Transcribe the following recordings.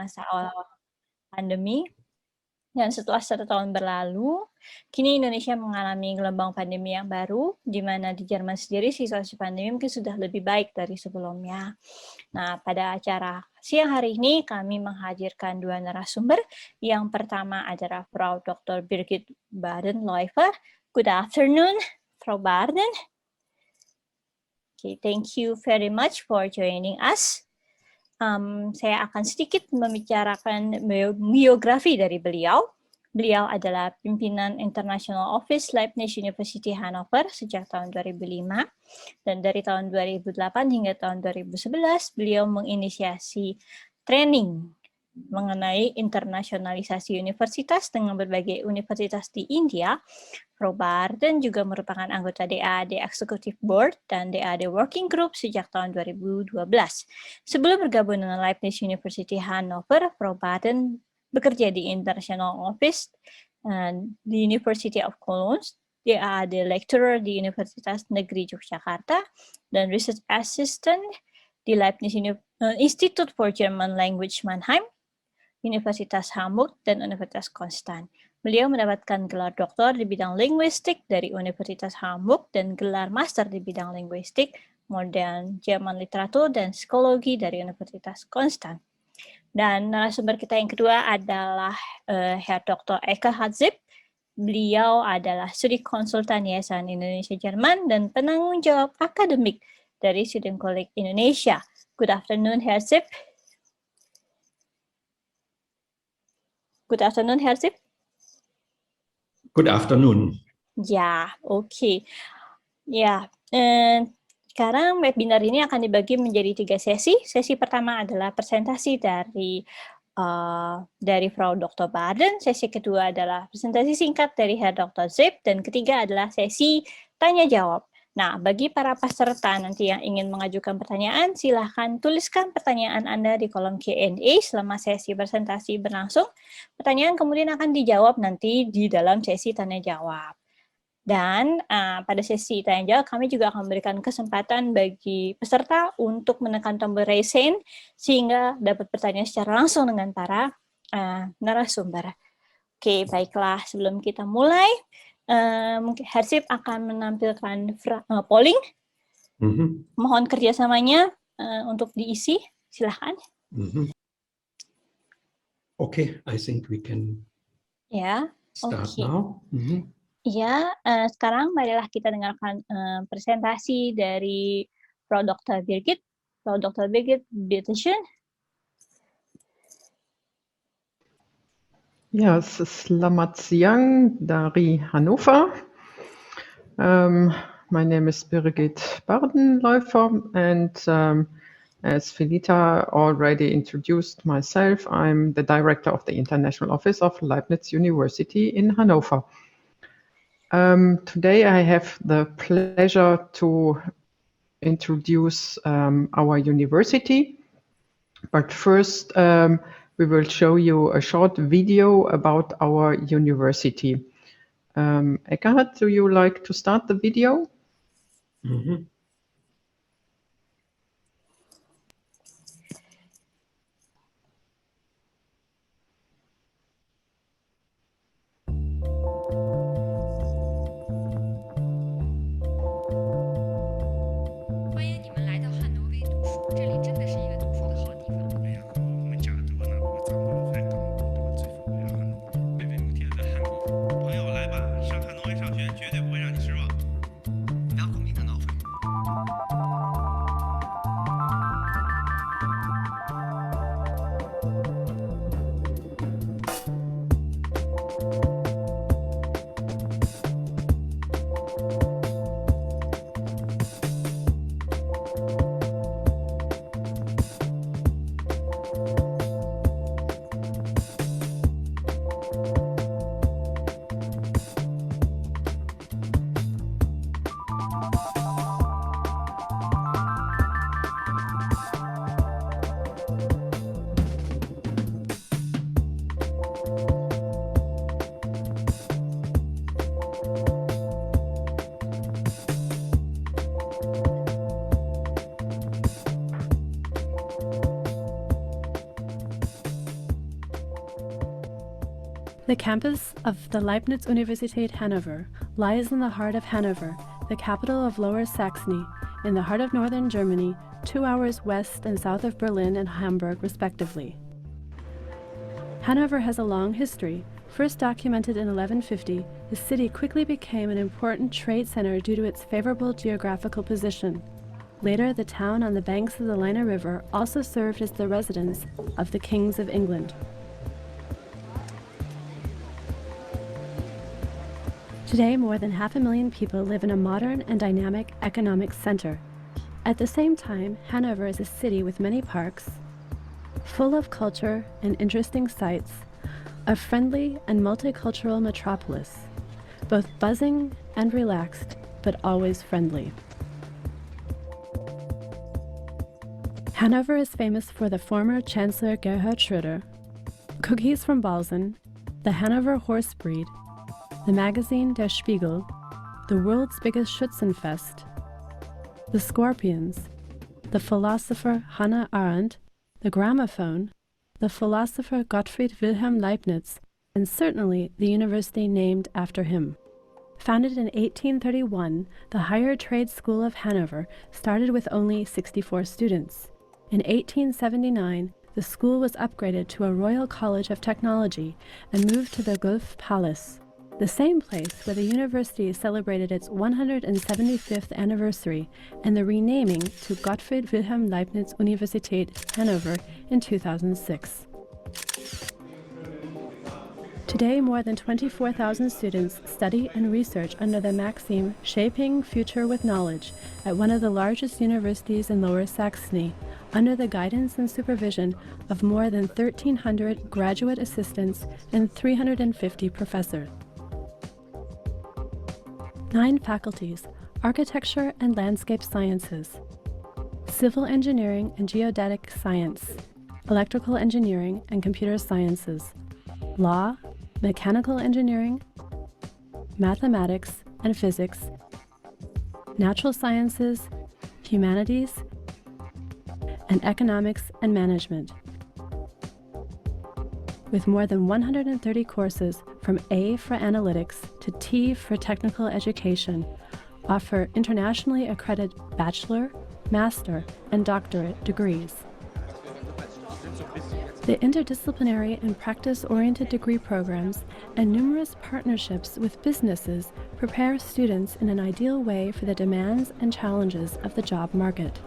masa awal pandemi. Dan setelah 1 tahun berlalu, kini Indonesia mengalami gelombang pandemi yang baru, di mana di Jerman sendiri situasi pandemi mungkin sudah lebih baik dari sebelumnya. Nah, pada acara siang hari ini kami menghadirkan 2 narasumber. Yang pertama adalah Frau Dr. Birgit Baden-Läufer. Good afternoon, Frau Baden. Okay, thank you very much for joining us. Saya akan sedikit membicarakan biografi dari beliau. Beliau adalah pimpinan International Office Leibniz University Hannover sejak tahun 2005, dan dari tahun 2008 hingga tahun 2011 beliau menginisiasi training mengenai internasionalisasi universitas dengan berbagai universitas di India. Frau Baden juga merupakan anggota DAAD Executive Board dan DAAD Working Group sejak tahun 2012. Sebelum bergabung dengan Leibniz University Hannover, Frau Baden bekerja di International Office di University of Cologne, DAAD Lecturer di Universitas Negeri Yogyakarta, dan Research Assistant di Leibniz Institute for German Language Mannheim, Universitas Hamburg, dan Universitas Konstanz. Beliau mendapatkan gelar doktor di bidang linguistik dari Universitas Hamburg dan gelar master di bidang linguistik, modern Jerman literatur, dan psikologi dari Universitas Konstanz. Dan narasumber kita yang kedua adalah Herr Dr. Eka Hatzip. Beliau adalah studi konsultan Yayasan Indonesia Jerman dan penanggung jawab akademik dari Student College Indonesia. Good afternoon, Herr Zip. Good afternoon, Herr Zip. Good afternoon. Ya, oke. Ya, sekarang webinar ini akan dibagi menjadi 3 sesi. Sesi pertama adalah presentasi dari Frau Dr. Baden. Sesi kedua adalah presentasi singkat dari Herr Dr. Zip. Dan ketiga adalah sesi tanya-jawab. Nah, bagi para peserta nanti yang ingin mengajukan pertanyaan, silahkan tuliskan pertanyaan Anda di kolom Q&A selama sesi presentasi berlangsung. Pertanyaan kemudian akan dijawab nanti di dalam sesi tanya-jawab. Dan pada sesi tanya-jawab, kami juga akan memberikan kesempatan bagi peserta untuk menekan tombol raise hand, sehingga dapat bertanya secara langsung dengan para narasumber. Oke, baiklah. Sebelum kita mulai, mungkin Hersip akan menampilkan polling. Mohon kerjasamanya untuk diisi. Silahkan. Okay, I think we can start now. Ya, sekarang marilah kita dengarkan presentasi dari Frau Dr. Birgit. Frau Dr. Birgit, bitte schön. Ja, selamat siang dari Hannover. My name is Birgit Baden-Läufer, and as Felita already introduced myself, I'm the director of the International Office of Leibniz University in Hannover. Today I have the pleasure to introduce our university, but first we will show you a short video about our university. Eckhard, do you like to start the video? The campus of the Leibniz Universität Hannover lies in the heart of Hanover, the capital of Lower Saxony, in the heart of northern Germany, 2 hours west and south of Berlin and Hamburg, respectively. Hanover has a long history. First documented in 1150, the city quickly became an important trade center due to its favorable geographical position. Later, the town on the banks of the Leine River also served as the residence of the kings of England. Today, more than 500,000 people live in a modern and dynamic economic center. At the same time, Hanover is a city with many parks, full of culture and interesting sights, a friendly and multicultural metropolis, both buzzing and relaxed, but always friendly. Hanover is famous for the former Chancellor Gerhard Schröder, cookies from Balsen, the Hanover horse breed, the magazine Der Spiegel, the world's biggest Schützenfest, the Scorpions, the philosopher Hannah Arendt, the gramophone, the philosopher Gottfried Wilhelm Leibniz, and certainly the university named after him. Founded in 1831, the Higher Trade School of Hanover started with only 64 students. In 1879, the school was upgraded to a Royal College of Technology and moved to the Guelph Palace, the same place where the university celebrated its 175th anniversary and the renaming to Gottfried Wilhelm Leibniz Universität Hannover in 2006. Today, more than 24,000 students study and research under the maxim Shaping Future with Knowledge at one of the largest universities in Lower Saxony, under the guidance and supervision of more than 1,300 graduate assistants and 350 professors. 9 faculties: Architecture and Landscape Sciences, Civil Engineering and Geodetic Science, Electrical Engineering and Computer Sciences, Law, Mechanical Engineering, Mathematics and Physics, Natural Sciences, Humanities, and Economics and Management. With more than 130 courses from A for Analytics to T for Technical Education, offer internationally accredited bachelor, master, and doctorate degrees. The interdisciplinary and practice-oriented degree programs and numerous partnerships with businesses prepare students in an ideal way for the demands and challenges of the job market.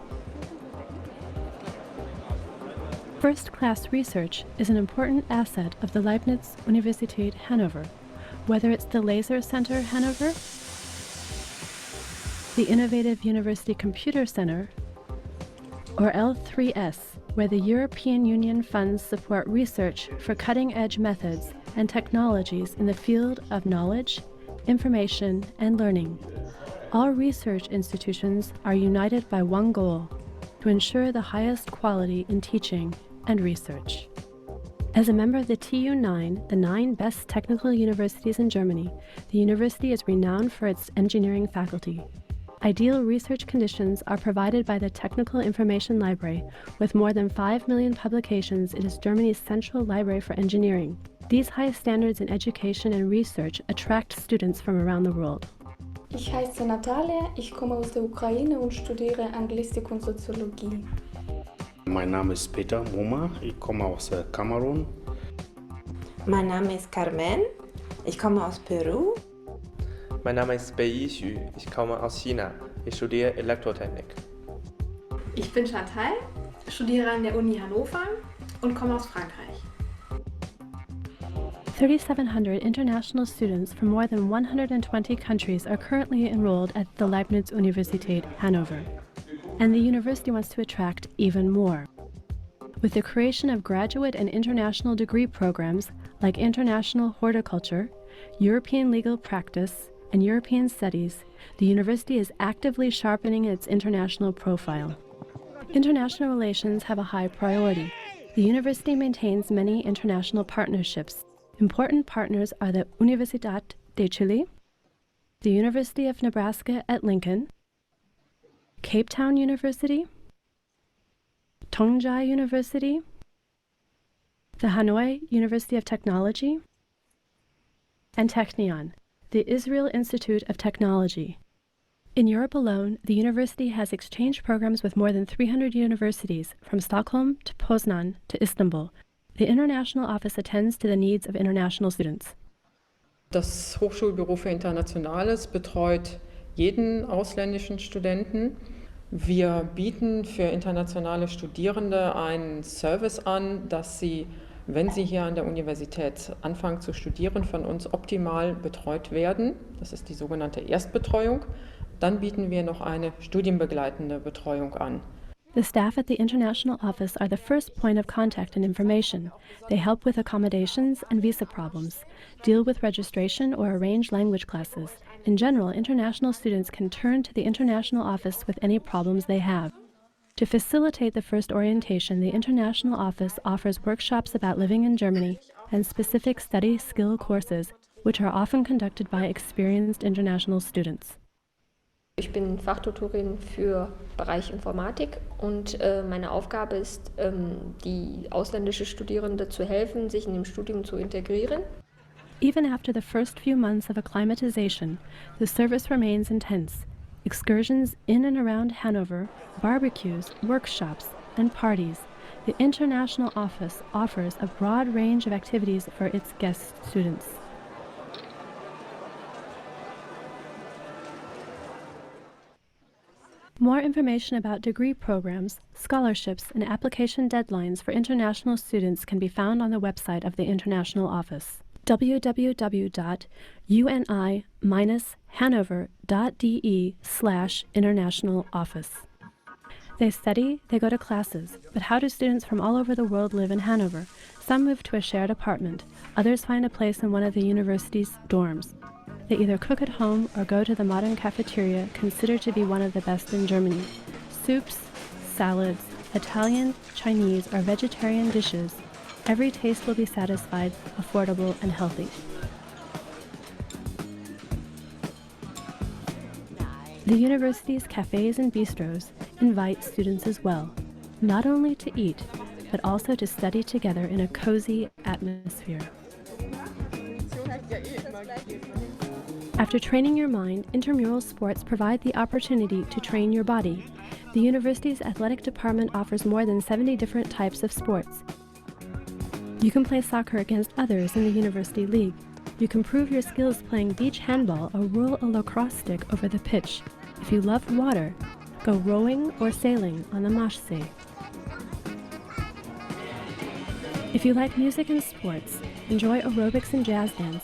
First-class research is an important asset of the Leibniz Universität Hannover, whether it's the Laser Center Hannover, the Innovative University Computer Center, or L3S, where the European Union funds support research for cutting-edge methods and technologies in the field of knowledge, information, and learning. All research institutions are united by one goal: to ensure the highest quality in teaching and research. As a member of the TU9, the 9 best technical universities in Germany, the university is renowned for its engineering faculty. Ideal research conditions are provided by the Technical Information Library. With more than 5 million publications, it is Germany's central library for engineering. These high standards in education and research attract students from around the world. Ich heiße Natalia, ich komme aus der Ukraine und studiere Anglistik und Soziologie. Mein Name ist Peter Moma, ich komme aus Kamerun. Mein Name ist Carmen, ich komme aus Peru. Mein Name ist Bei Xu, ich komme aus China. Ich studiere Elektrotechnik. Ich bin Chantal, studiere an der Uni Hannover und komme aus Frankreich. 3,700 international students from more than 120 countries are currently enrolled at the Leibniz Universität Hannover, and the university wants to attract even more. With the creation of graduate and international degree programs like International Horticulture, European Legal Practice, and European Studies, the university is actively sharpening its international profile. International relations have a high priority. The university maintains many international partnerships. Important partners are the Universidad de Chile, the University of Nebraska at Lincoln, Cape Town University, Tongjai University, the Hanoi University of Technology, and Technion, the Israel Institute of Technology. In Europe alone, the university has exchange programs with more than 300 universities, from Stockholm to Poznan to Istanbul. The international office attends to the needs of international students. Das Hochschulbüro für Internationales betreut jeden ausländischen Studenten. Wir bieten für internationale Studierende einen Service an, dass sie, wenn sie hier an der Universität anfangen zu studieren, von uns optimal betreut werden. Das ist die sogenannte Erstbetreuung. Dann bieten wir noch eine studienbegleitende Betreuung an. The staff at the international office are the first point of contact and information. They help with accommodations and visa problems, deal with registration or arrange language classes. In general, international students can turn to the international office with any problems they have. To facilitate the first orientation, the international office offers workshops about living in Germany and specific study skill courses, which are often conducted by experienced international students. Ich bin Fachtutorin für Bereich Informatik und meine Aufgabe ist, die ausländische Studierende zu helfen, sich in dem Studium zu integrieren. Even after the first few months of acclimatization, the service remains intense. Excursions in and around Hanover, barbecues, workshops, and parties. The international office offers a broad range of activities for its guest students. More information about degree programs, scholarships, and application deadlines for international students can be found on the website of the International Office, www.uni-hannover.de/international office. They study, they go to classes, but how do students from all over the world live in Hanover? Some move to a shared apartment, others find a place in one of the university's dorms. They either cook at home or go to the modern cafeteria, considered to be one of the best in Germany. Soups, salads, Italian, Chinese, or vegetarian dishes. Every taste will be satisfied, affordable, and healthy. The university's cafes and bistros invite students as well, not only to eat, but also to study together in a cozy atmosphere. After training your mind, intramural sports provide the opportunity to train your body. The university's athletic department offers more than 70 different types of sports. You can play soccer against others in the university league. You can prove your skills playing beach handball or whirl a lacrosse stick over the pitch. If you love water, go rowing or sailing on the Maschsee. If you like music and sports, enjoy aerobics and jazz dance.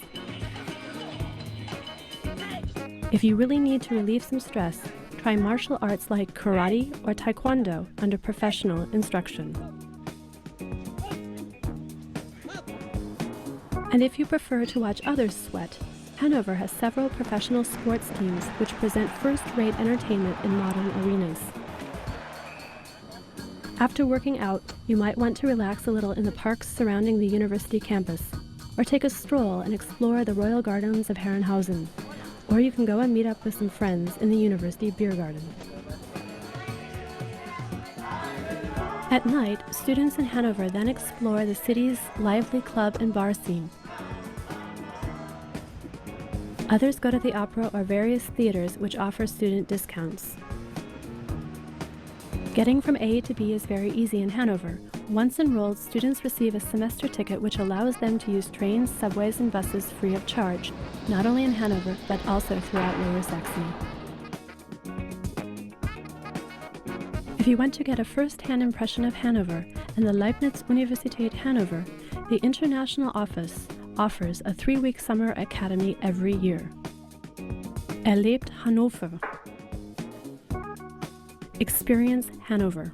If you really need to relieve some stress, try martial arts like karate or taekwondo under professional instruction. And if you prefer to watch others sweat, Hanover has several professional sports teams which present first-rate entertainment in modern arenas. After working out, you might want to relax a little in the parks surrounding the university campus, or take a stroll and explore the royal gardens of Herrenhausen. Or you can go and meet up with some friends in the university beer garden. At night, students in Hanover then explore the city's lively club and bar scene. Others go to the opera or various theaters which offer student discounts. Getting from A to B is very easy in Hanover. Once enrolled, students receive a semester ticket which allows them to use trains, subways, and buses free of charge, not only in Hanover, but also throughout Lower Saxony. If you want to get a first-hand impression of Hanover and the Leibniz Universität Hanover, the International Office offers a 3-week summer academy every year. Erlebt Hannover. Experience Hanover.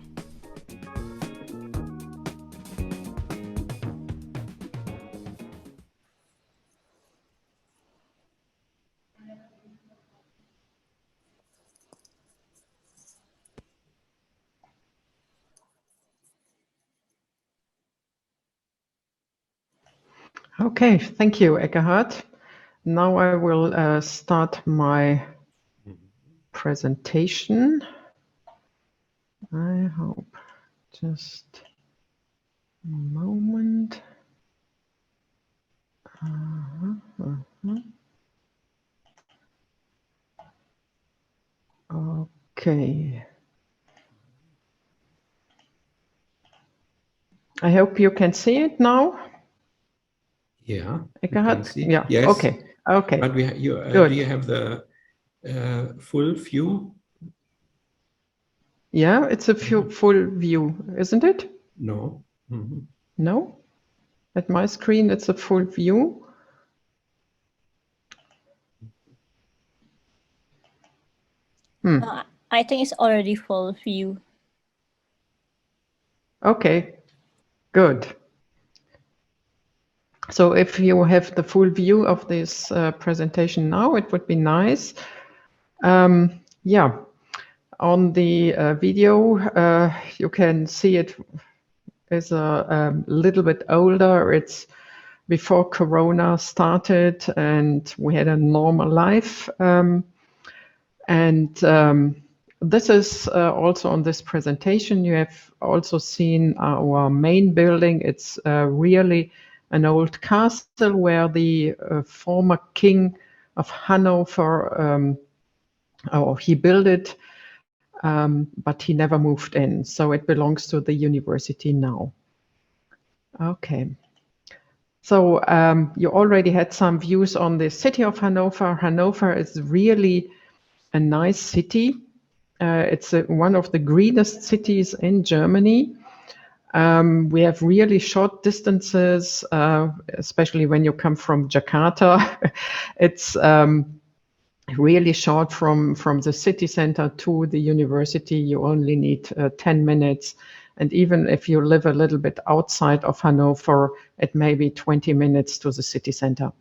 Okay, thank you, Eckehard. Now I will start my presentation. I hope just a moment. Okay. I hope you can see it now. Yeah, Eckhard? see. Yeah. Yes. Okay. Okay. But do you have the full view? Yeah, it's a full view, isn't it? No. Mm-hmm. No? At my screen, it's a full view. I think it's already full view. Okay, good. So if you have the full view of this presentation now, it would be nice. Yeah, on the video, you can see it is a little bit older. It's before Corona started and we had a normal life. This is also on this presentation. You have also seen our main building. It's really an old castle where the former king of Hanover, he built it, but he never moved in. So it belongs to the university now. Okay. So you already had some views on the city of Hanover. Hanover is really a nice city. It's one of the greenest cities in Germany. We have really short distances, especially when you come from Jakarta. It's really short from the city center to the university. You only need 10 minutes. And even if you live a little bit outside of Hanover, it may be 20 minutes to the city center.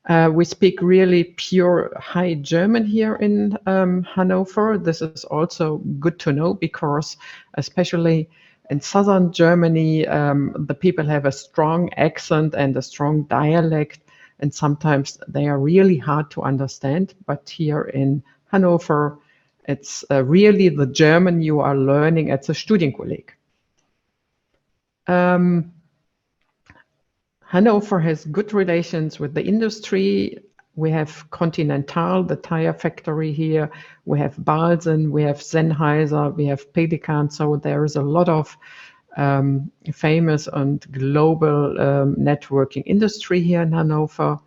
We speak really pure High German here in Hanover. This is also good to know because especially in southern Germany, the people have a strong accent and a strong dialect, and sometimes they are really hard to understand. But here in Hanover, it's really the German you are learning at the Studienkolleg. Hanover has good relations with the industry. We have Continental, the tire factory here. We have Balsen, we have Sennheiser, we have Pelikan. So there is a lot of famous and global networking industry here in Hanover.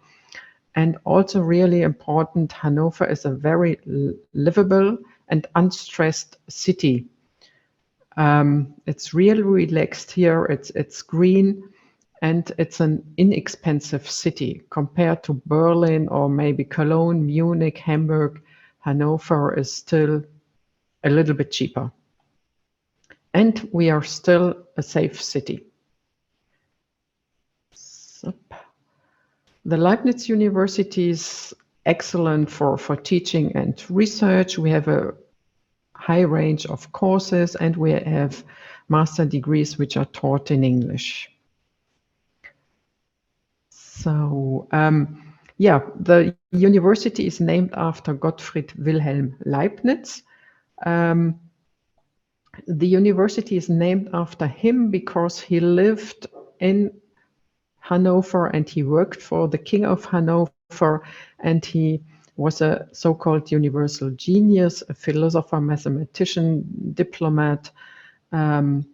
And also really important, Hanover is a very livable and unstressed city. It's really relaxed here. It's green. And it's an inexpensive city compared to Berlin or maybe Cologne, Munich, Hamburg. Hanover is still a little bit cheaper. And we are still a safe city. The Leibniz University is excellent for teaching and research. We have a high range of courses and we have master degrees which are taught in English. So, yeah, the university is named after Gottfried Wilhelm Leibniz. The university is named after him because he lived in Hanover and he worked for the King of Hanover, and he was a so-called universal genius, a philosopher, mathematician, diplomat, and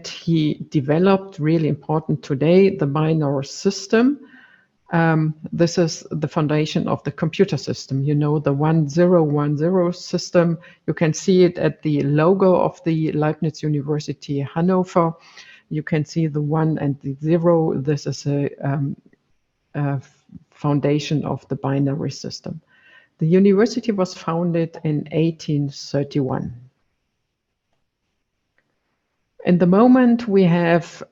he developed, really important today, the binary system. This is the foundation of the computer system. You know, the 1010 system. You can see it at the logo of the Leibniz University Hanover. You can see the 1 and the 0. This is a foundation of the binary system. The university was founded in 1831. In the moment, we have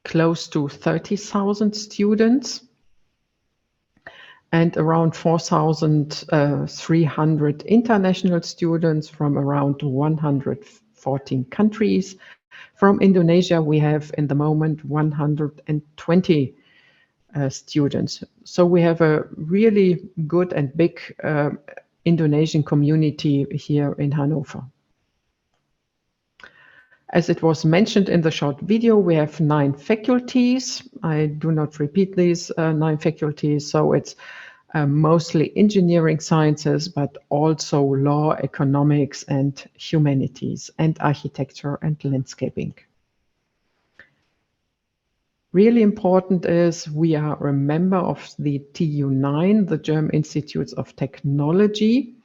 close to 30,000 students and around 4,300 international students from around 114 countries. From Indonesia, we have in the moment 120 students. So we have a really good and big Indonesian community here in Hanover. As it was mentioned in the short video, we have 9 faculties. I do not repeat these 9 faculties. So it's mostly engineering sciences, but also law, economics, and humanities, and architecture and landscaping. Really important is we are a member of the TU9, the German Institutes of Technology.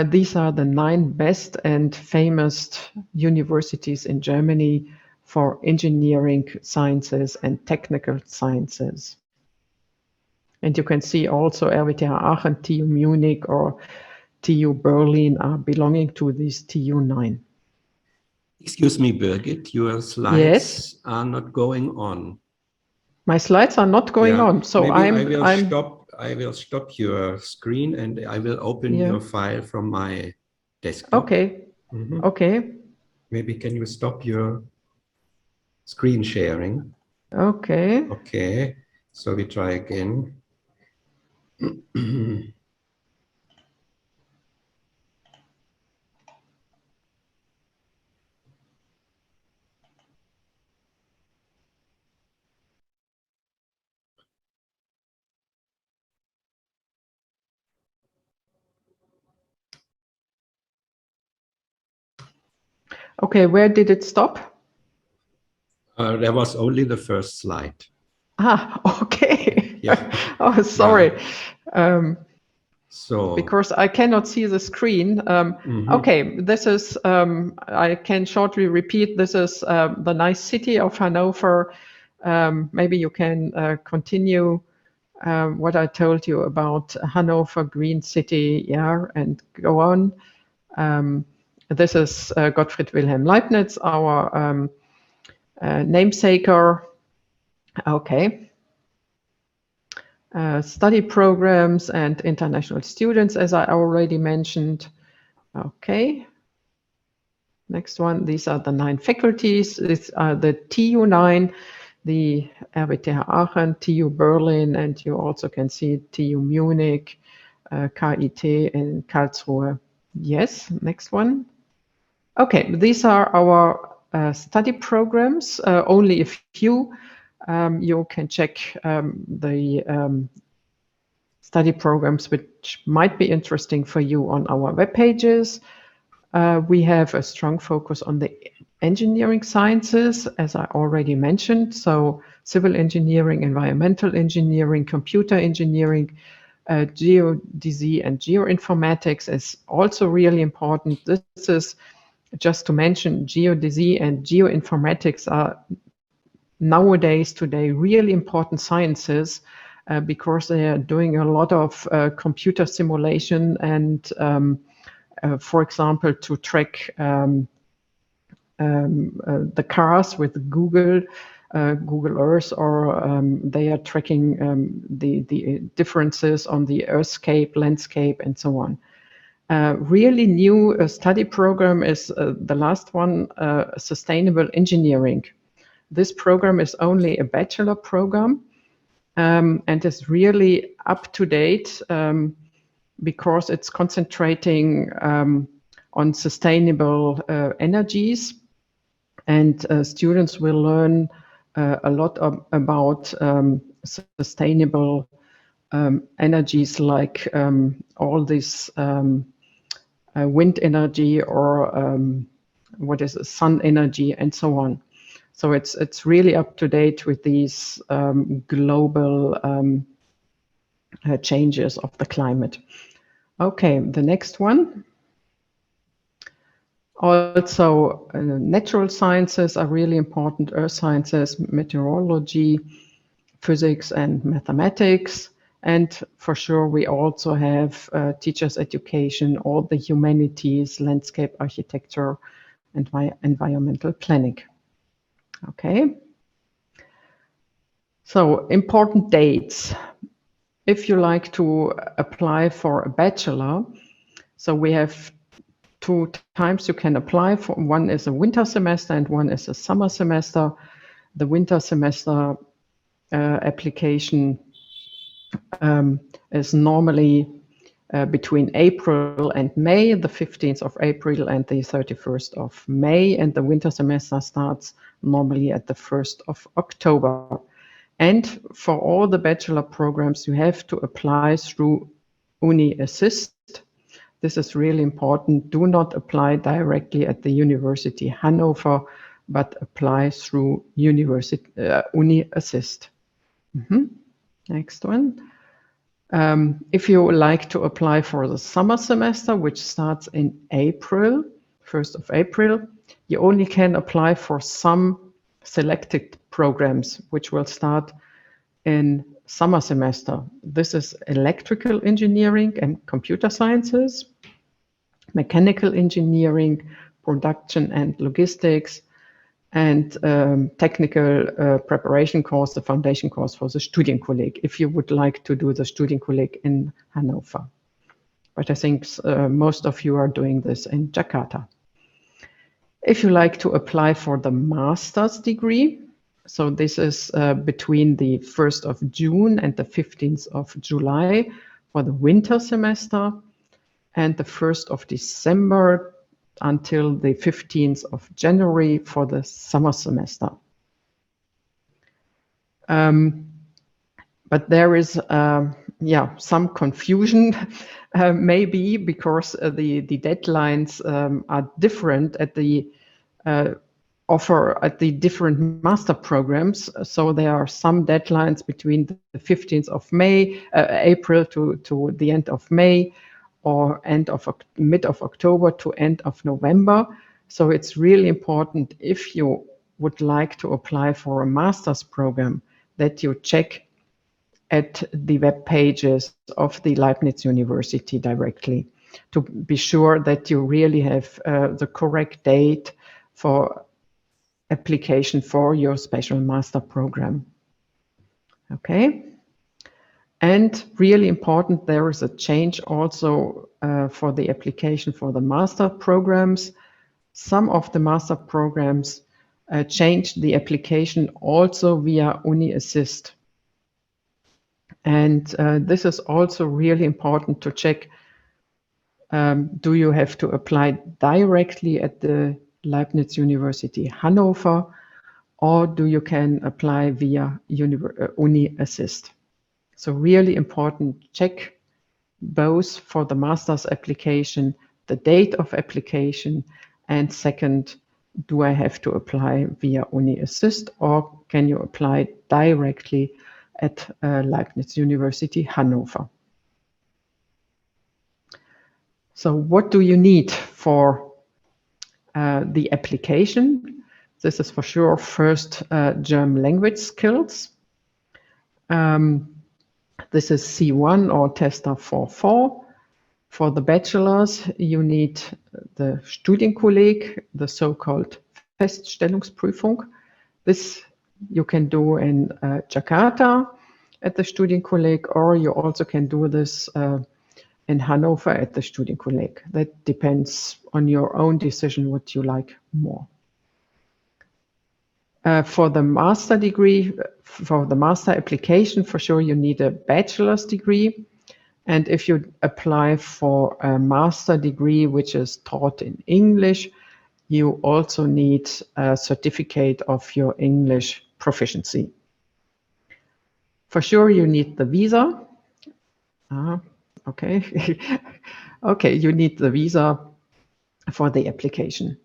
These are the 9 best and famous universities in Germany for engineering sciences and technical sciences. And you can see also RWTH Aachen, TU Munich, or TU Berlin are belonging to this TU9. Excuse me, Birgit, your slides are not going on. My slides are not going on, so maybe I will stop your screen and I will open your file from my desktop. Okay. Okay. Maybe can you stop your screen sharing? Okay. Okay. So we try again. Okay, where did it stop? There was only the first slide. Ah, okay. Yeah. Oh, sorry. Yeah. So because I cannot see the screen. Okay, this is, I can shortly repeat, this is the nice city of Hanover. Maybe you can continue what I told you about Hanover, green city, and go on. This is Gottfried Wilhelm Leibniz, our namesaker. Okay. Study programs and international students, as I already mentioned. Okay. Next one, these are the 9 faculties. These are the TU9, the RWTH Aachen, TU Berlin, and you also can see TU Munich, KIT in Karlsruhe. Yes, next one. Okay, these are our study programs, only a few. You can check the study programs which might be interesting for you on our web pages. We have a strong focus on the engineering sciences, as I already mentioned. So civil engineering, environmental engineering, computer engineering, geodesy and geoinformatics is also really important. This is just to mention, geodesy and geoinformatics are nowadays, today, really important sciences because they are doing a lot of computer simulation and, for example, to track the cars with Google Earth, or they are tracking the differences on the earthscape, landscape, and so on. Really new study program is the last one, sustainable engineering. This program is only a bachelor program and is really up to date because it's concentrating on sustainable energies, and students will learn a lot about sustainable energies like all this wind energy or what is it, sun energy and so on. So it's really up to date with these global changes of the climate. Okay, the next one. Also, natural sciences are really important, earth sciences, meteorology, physics and mathematics. And for sure, we also have teachers' education, all the humanities, landscape architecture, and environmental planning. Okay. So important dates. If you like to apply for a bachelor, so we have 2 times you can apply for. One is a winter semester and one is a summer semester. The winter semester application is normally between April and May, the 15th of April and the 31st of May, and the winter semester starts normally at the 1st of October. And for all the bachelor programs, you have to apply through Uni Assist. This is really important. Do not apply directly at the University Hannover, but apply through Uni Assist. Next one. If you like to apply for the summer semester, which starts in April, 1st of April, you only can apply for some selected programs, which will start in summer semester. This is electrical engineering and computer sciences, mechanical engineering, production and logistics, and technical preparation course, the foundation course for the Studienkolleg, if you would like to do the Studienkolleg in Hannover. But I think most of you are doing this in Jakarta. If you like to apply for the master's degree, so this is between the 1st of June and the 15th of July for the winter semester, and the 1st of December until the 15th of January for the summer semester. But there is some confusion, maybe because the deadlines are different at the offer at the different master programs. So there are some deadlines between the 15th of April to the end of May, or mid of October to end of November. So it's really important, if you would like to apply for a master's program, that you check at the web pages of the Leibniz University directly to be sure that you really have the correct date for application for your special master program. Okay. And really important, there is a change also for the application for the master programs. Some of the master programs changed the application also via Uni Assist. And this is also really important to check. Do you have to apply directly at the Leibniz University Hannover, or do you can apply via Uni Assist? So really important, check both for the master's application, the date of application, and second, do I have to apply via Uni Assist, or can you apply directly at Leibniz University Hannover? So what do you need for the application? This is for sure first German language skills. This is C1 or Tester 4.4. For the bachelors, you need the Studienkolleg, the so-called Feststellungsprüfung. This you can do in Jakarta at the Studienkolleg, or you also can do this in Hannover at the Studienkolleg. That depends on your own decision what you like more. For the master degree, for the master application, for sure you need a bachelor's degree. And if you apply for a master degree which is taught in English, you also need a certificate of your English proficiency. For sure you need the visa. Okay. Okay, you need the visa for the application.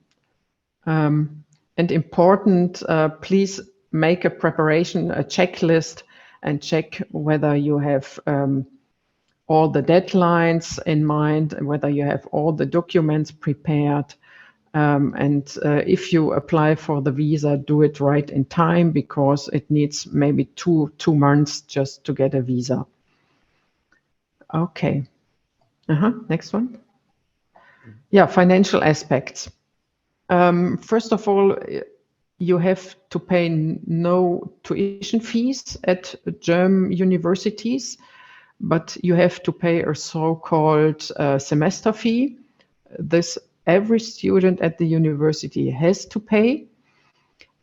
And important, please make a preparation, a checklist, and check whether you have all the deadlines in mind, and whether you have all the documents prepared. And if you apply for the visa, do it right in time, because it needs maybe two months just to get a visa. Okay. Next one. Yeah, financial aspects. First of all, you have to pay no tuition fees at German universities, but you have to pay a so-called semester fee. This every student at the university has to pay,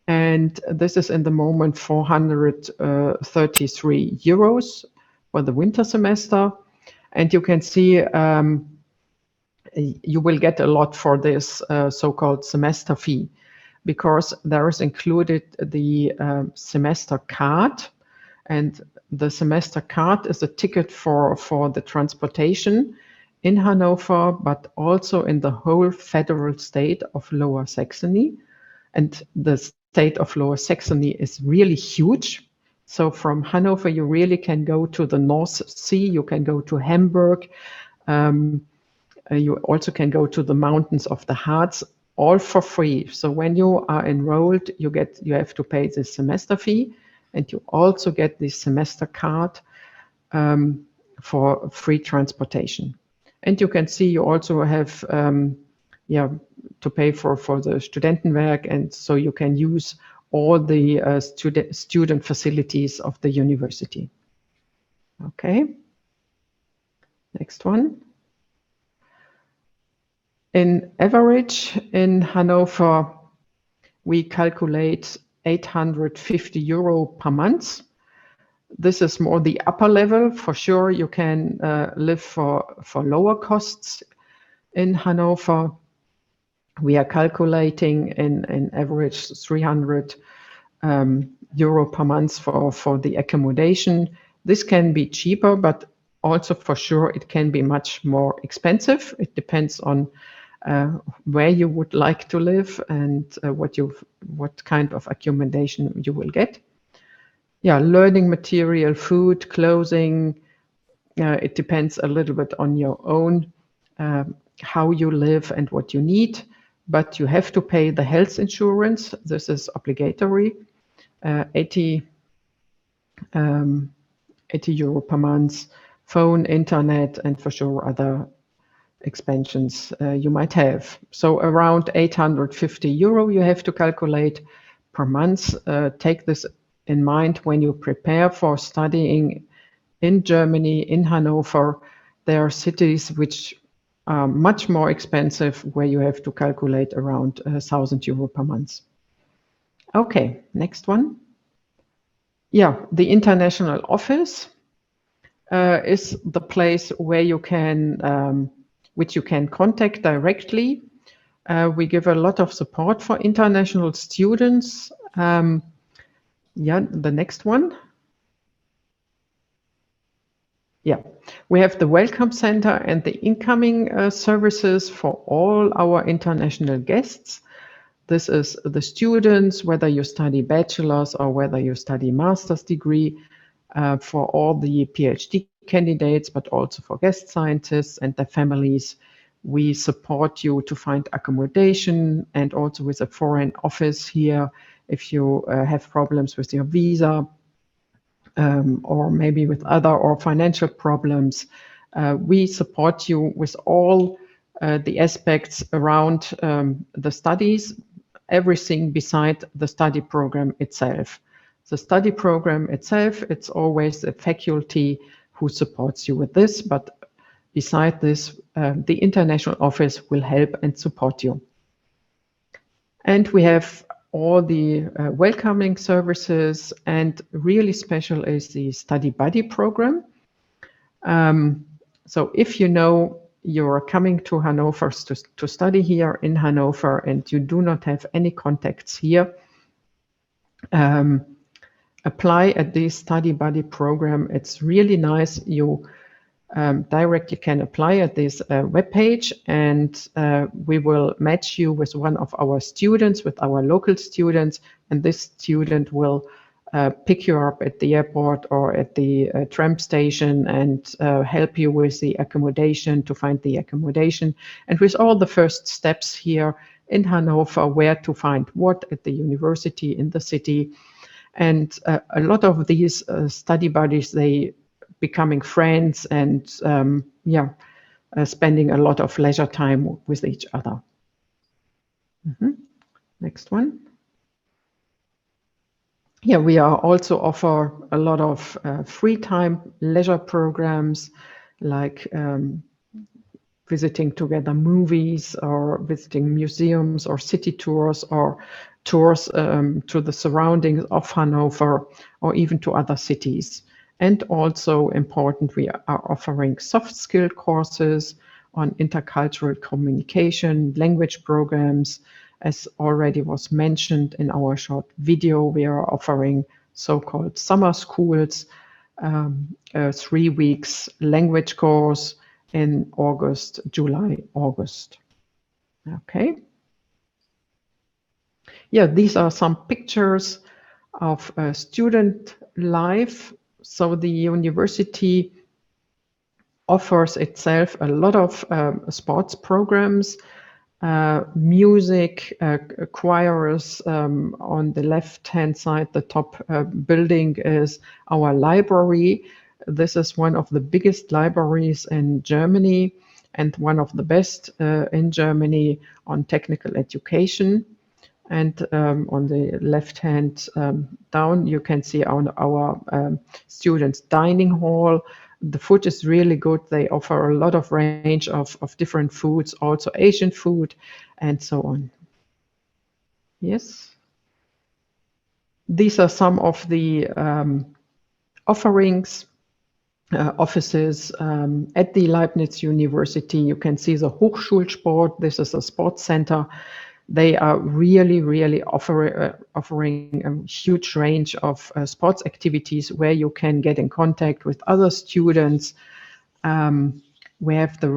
and this is in the moment 433 euros for the winter semester. And you can see you will get a lot for this so-called semester fee, because there is included the semester card. And the semester card is a ticket for the transportation in Hanover, but also in the whole federal state of Lower Saxony. And the state of Lower Saxony is really huge. So from Hanover, you really can go to the North Sea, you can go to Hamburg, you also can go to the mountains of the Harz, all for free. So when you are enrolled, you have to pay the semester fee, and you also get the semester card for free transportation. And you can see you also have to pay for the Studentenwerk, and so you can use all the student facilities of the university. Okay, next one. In average in Hanover, we calculate 850 euro per month. This is more the upper level. For sure, you can live for lower costs in Hanover. We are calculating in average 300 euro per month for the accommodation. This can be cheaper, but also for sure it can be much more expensive. It depends on where you would like to live and what kind of accommodation you will get. Yeah, learning material, food, clothing. It depends a little bit on your own, how you live and what you need. But you have to pay the health insurance. This is obligatory, 80 euro per month, phone, internet, and for sure other expenses you might have. So around 850 euro you have to calculate per month. Take this in mind when you prepare for studying in Germany, in Hanover. There are cities which are much more expensive, where you have to calculate around 1,000 euro per month. Okay, next one. Yeah, the international office is the place where you can, which you can contact directly. We give a lot of support for international students. Yeah, the next one. Yeah, we have the Welcome Center and the incoming services for all our international guests. This is the students, whether you study bachelor's or whether you study master's degree, for all the PhD candidates, but also for guest scientists and their families. We support you to find accommodation, and also with a foreign office here if you have problems with your visa, or maybe with other or financial problems. We support you with all the aspects around the studies, everything beside the study program itself. The study program itself, it's always a faculty who supports you with this, but beside this, the international office will help and support you. And we have all the welcoming services, and really special is the study buddy program. So if you know you're coming to Hanover to study here in Hanover and you do not have any contacts here, apply at this study buddy program. It's really nice. You directly can apply at this webpage, and we will match you with one of our students, with our local students, and this student will pick you up at the airport or at the tram station and help you with the accommodation, to find the accommodation, and with all the first steps here in Hanover, where to find what at the university in the city. And a lot of these study buddies, they becoming friends and spending a lot of leisure time with each other. Next one. Yeah, we are also offer a lot of free time leisure programs, like visiting together movies, or visiting museums, or city tours, or tours to the surroundings of Hanover, or even to other cities. And also important, we are offering soft skill courses on intercultural communication, language programs. As already was mentioned in our short video, we are offering so-called summer schools, 3 weeks language course in August, July, August. Okay. Yeah, these are some pictures of student life. So the university offers itself a lot of sports programs, music, choirs. On the left-hand side, the top building is our library. This is one of the biggest libraries in Germany and one of the best in Germany on technical education. And on the left-hand down, you can see our students' dining hall. The food is really good. They offer a lot of range of different foods, also Asian food, and so on. Yes. These are some of the offerings, offices at the Leibniz University. You can see the Hochschulsport. This is a sports center. They are really offering a huge range of sports activities where you can get in contact with other students. We have the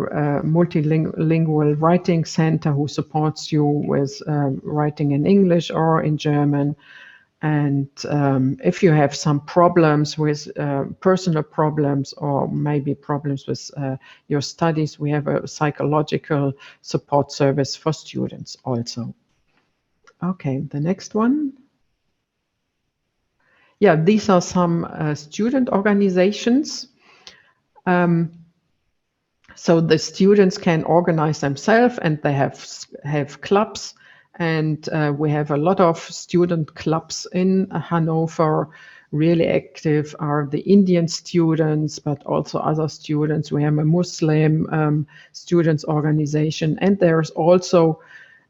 multilingual writing center who supports you with writing in English or in German. And if you have some problems with personal problems or maybe problems with your studies, we have a psychological support service for students also. Okay, the next one. Yeah, these are some student organizations. So the students can organize themselves and they have clubs. And we have a lot of student clubs in Hannover. Really active are the Indian students, but also other students. We have a Muslim students organization, and there's also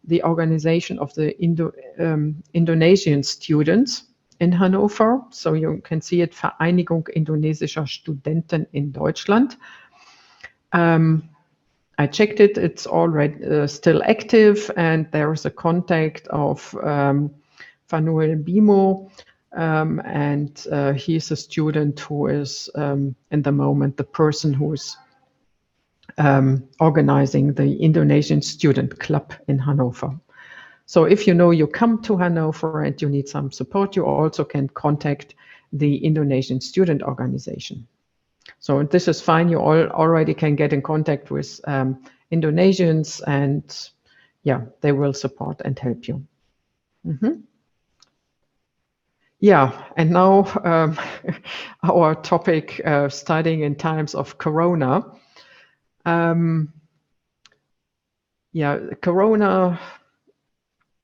the organization of the Indonesian students in Hannover. So you can see it, Vereinigung Indonesischer Studenten in Deutschland. I checked it, it's already still active, and there is a contact of Fanuel Bimo, and he's a student who is in the moment the person who is organizing the Indonesian Student Club in Hannover. So if you know you come to Hannover and you need some support, you also can contact the Indonesian Student Organization. So this is fine. You already can get in contact with Indonesians, and yeah, they will support and help you. Yeah, and now our topic, studying in times of Corona. Yeah, Corona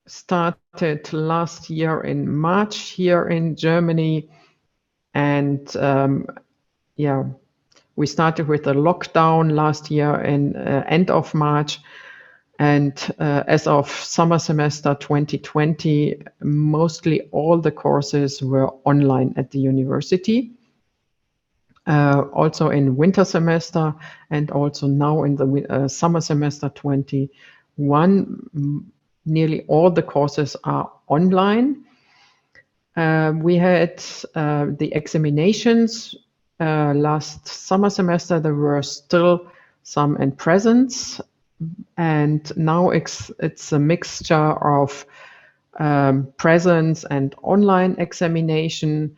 started last year in March here in Germany, and yeah, we started with a lockdown last year in end of March, and as of summer semester 2020, mostly all the courses were online at the university. Also in winter semester and also now in the summer semester 21, nearly all the courses are online. We had the examinations last summer semester. There were still some in presence, and now it's a mixture of presence and online examination.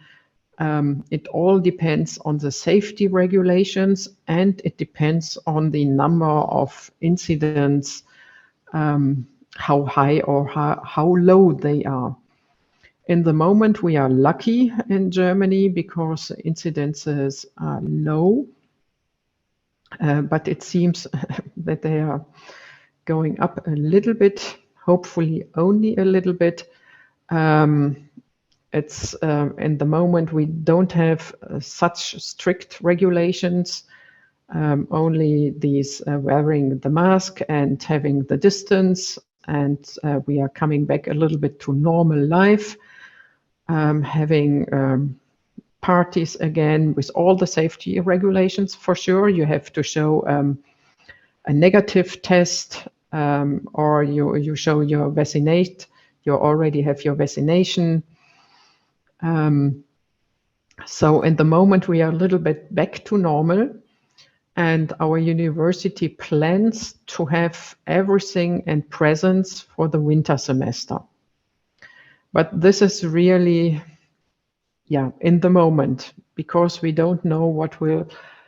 It all depends on the safety regulations, and it depends on the number of incidents, how high or how low they are. In the moment, we are lucky in Germany because incidences are low, but it seems that they are going up a little bit, hopefully only a little bit. It's in the moment we don't have such strict regulations, only these wearing the mask and having the distance, and we are coming back a little bit to normal life, having parties again with all the safety regulations. For sure, you have to show a negative test, or you show your vaccinate. You already have your vaccination. So in the moment we are a little bit back to normal, and our university plans to have everything in presence for the winter semester. But this is really, in the moment, because we don't know what will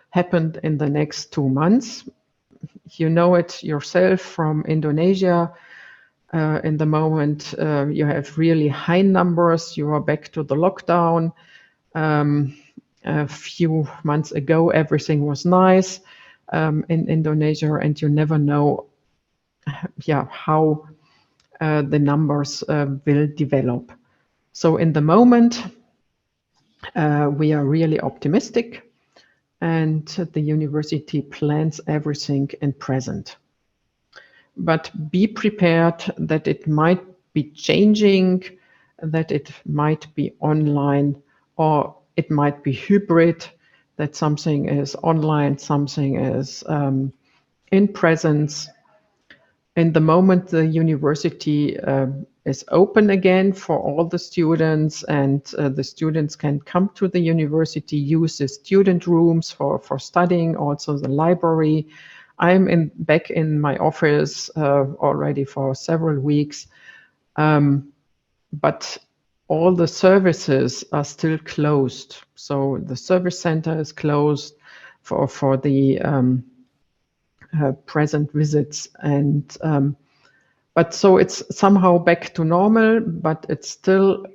happen in the next 2 months. You know it yourself from Indonesia. In the moment, you have really high numbers. You are back to the lockdown. A few months ago, everything was nice in Indonesia, and you never know, how the numbers will develop. So in the moment, we are really optimistic, and the university plans everything in present. But be prepared that it might be changing, that it might be online, or it might be hybrid, that something is online, something is in presence. In the moment, the university is open again for all the students, and the students can come to the university, use the student rooms for studying, also the library. I'm back in my office already for several weeks, but all the services are still closed. So the service center is closed for the present visits, and but so it's somehow back to normal, but it's still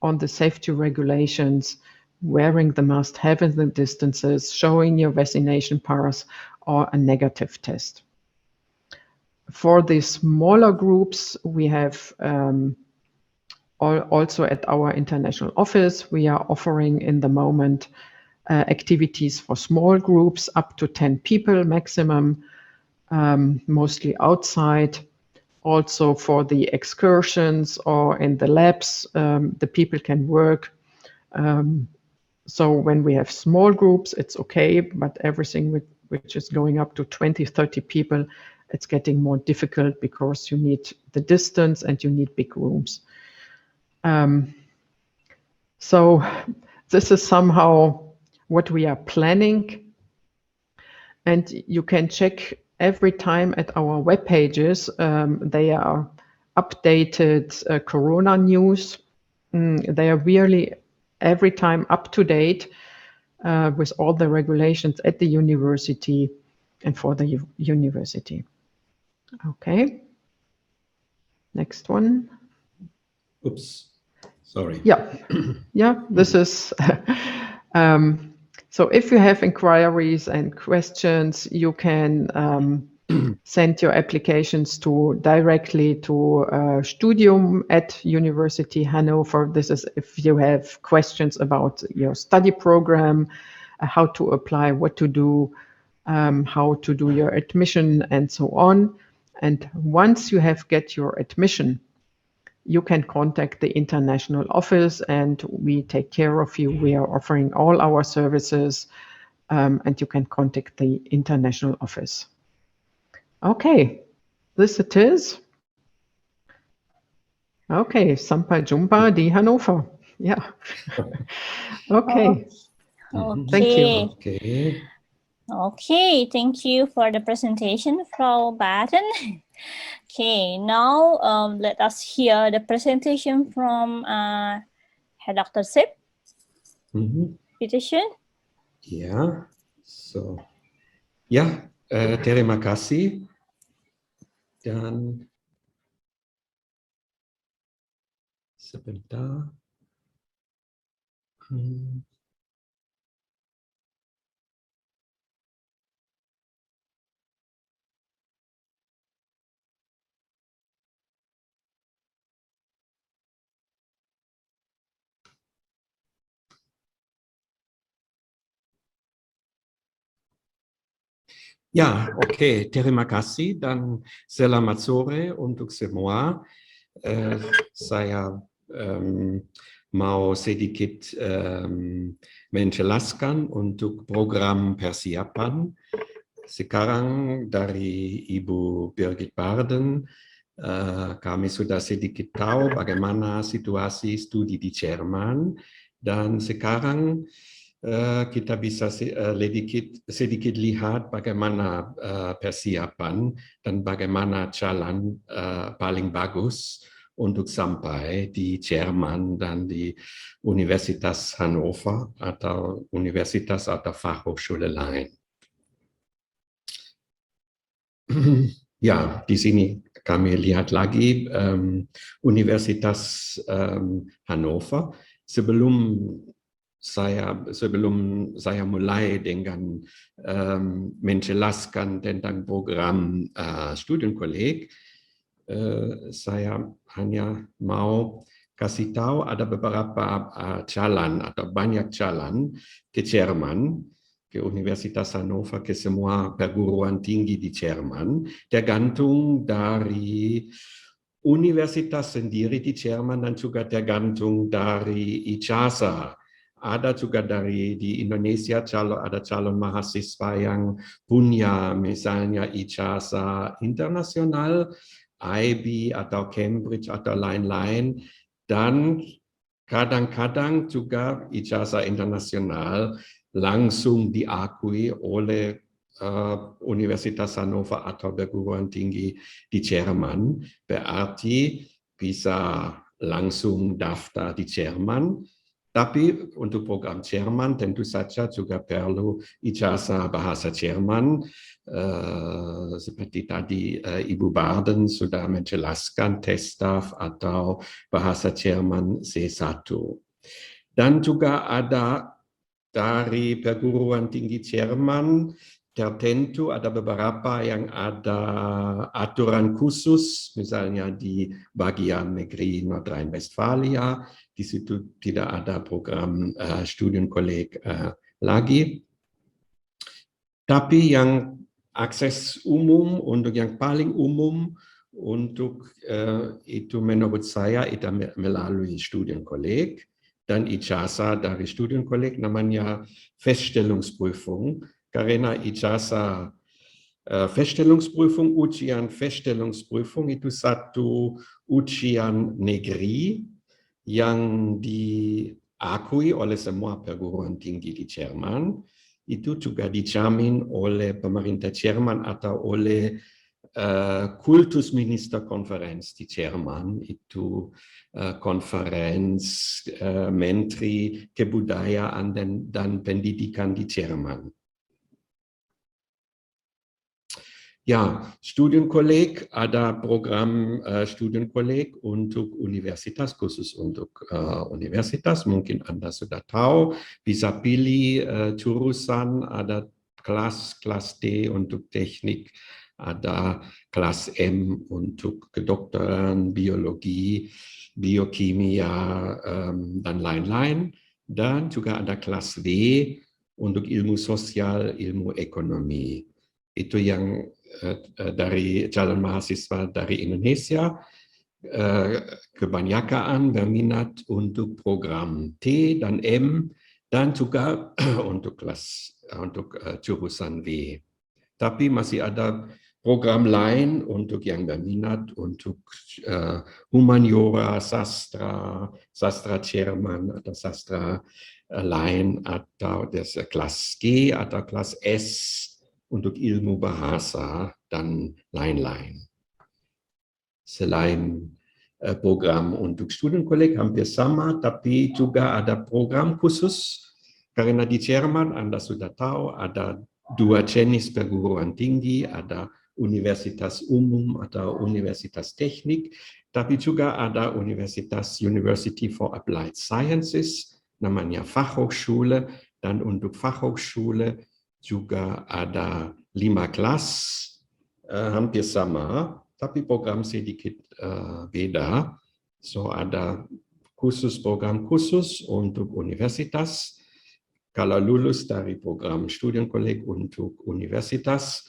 on the safety regulations, wearing the mask, having the distances, showing your vaccination pass or a negative test. For the smaller groups, we have also at our international office, we are offering in the moment activities for small groups up to 10 people maximum, mostly outside. Also for the excursions or in the labs, the people can work. So when we have small groups, it's okay, but everything which is going up to 20, 30 people, it's getting more difficult because you need the distance and you need big rooms. So this is somehow what we are planning. And you can check every time at our web pages. They are updated Corona news. They are really every time up to date with all the regulations at the university and for the university. Okay. Next one. Oops. Sorry. Yeah, this is so if you have inquiries and questions, you can send your applications directly to Studium at University Hannover. This is if you have questions about your study program, how to apply, what to do, how to do your admission, and so on. And once you have get your admission, you can contact the international office and we take care of you. We are offering all our services, and you can contact the international office. Okay, this it is. Okay, Sampai Jumpa di Hannover. Yeah. Okay. Thank you. Okay, thank you for the presentation, Frau Batten. Okay, now let us hear the presentation from Herr Dr. Sepp. Bitte schön. Ja, so. Ja, terima kasih. Dan sebentar. Ya, oke, terima kasih dan selamat sore untuk semua. Saya mau sedikit menjelaskan untuk program persiapan. Sekarang dari Ibu Birgit Barden, kami sudah sedikit tahu bagaimana situasi studi di Jerman Dan sekarang kita bisa sedikit lihat bagaimana persiapan dan bagaimana jalan paling bagus untuk sampai di Jerman dan di Universitas Hannover atau universitas atau Fachhochschule lain. Ya, di sini kami lihat lagi Universitas Hannover. Sebelum saya mulai dengan menjelaskan tentang program Studienkolleg, saya hanya mau kasih tahu ada beberapa jalan atau banyak jalan ke Jerman, ke Universitas Hannover, ke semua perguruan tinggi di Jerman, tergantung dari universitas sendiri di Jerman dan juga tergantung dari ijazah. Ada juga di Indonesia ada calon mahasiswa yang punya misalnya ijazah internasional, IB atau Cambridge atau lain-lain, dan kadang-kadang juga ijazah internasional langsung diakui oleh Universitas Hannover atau perguruan tinggi di Jerman, berarti bisa langsung daftar di Jerman. Tapi untuk program Jerman tentu saja juga perlu ijazah bahasa Jerman. Seperti tadi Ibu Barden sudah menjelaskan TESTAF atau bahasa Jerman C1. Dan juga ada dari perguruan tinggi Jerman tertentu ada beberapa yang ada aturan khusus, misalnya di bagian negeri Nordrhein-Westfalia, di situ tidak ada program Studienkolleg lagi. Tapi yang akses umum, untuk yang paling umum, untuk itu menurut saya itu melalui Studienkolleg dan ijazah dari Studienkolleg namanya Feststellungsprüfung. Karena ijazah Feststellungsprüfung, ujian Feststellungsprüfung itu satu ujian negeri yang diakui oleh semua perguruan tinggi di Jerman. Itu juga dijamin oleh pemerintah Jerman atau oleh Kultusministerkonferenz di Jerman, itu konferenz Menteri Kebudayaan dan Pendidikan di Jerman. Ja, Studienkolleg, ada program Studienkolleg untuk universitas, khusus untuk universitas. Mungkin Anda sudah tahu, bisa pilih jurusan, ada kelas D untuk teknik, ada kelas M untuk kedokteran, biologi, biokimia, dan lain-lain. Dan juga ada kelas W untuk ilmu sosial, ilmu ekonomi. Itu yang dari calon mahasiswa dari Indonesia, kebanyakan berminat untuk program T dan M dan juga untuk jurusan W. Tapi masih ada program lain untuk yang berminat untuk humaniora, sastra Jerman atau sastra lain, atau kelas G atau kelas S untuk ilmu bahasa dan lain-lain. Selain program untuk Studienkolleg hampir sama, tapi juga ada program khusus. Karena di Jerman, Anda sudah tahu, ada dua jenis perguruan tinggi, ada universitas umum atau universitas teknik, tapi juga ada University for Applied Sciences, namanya Fachhochschule, dan untuk Fachhochschule juga ada 5 kelas, hampir sama, tapi program sedikit beda. So ada program khusus untuk universitas. Kalau lulus dari program Studienkolleg untuk universitas,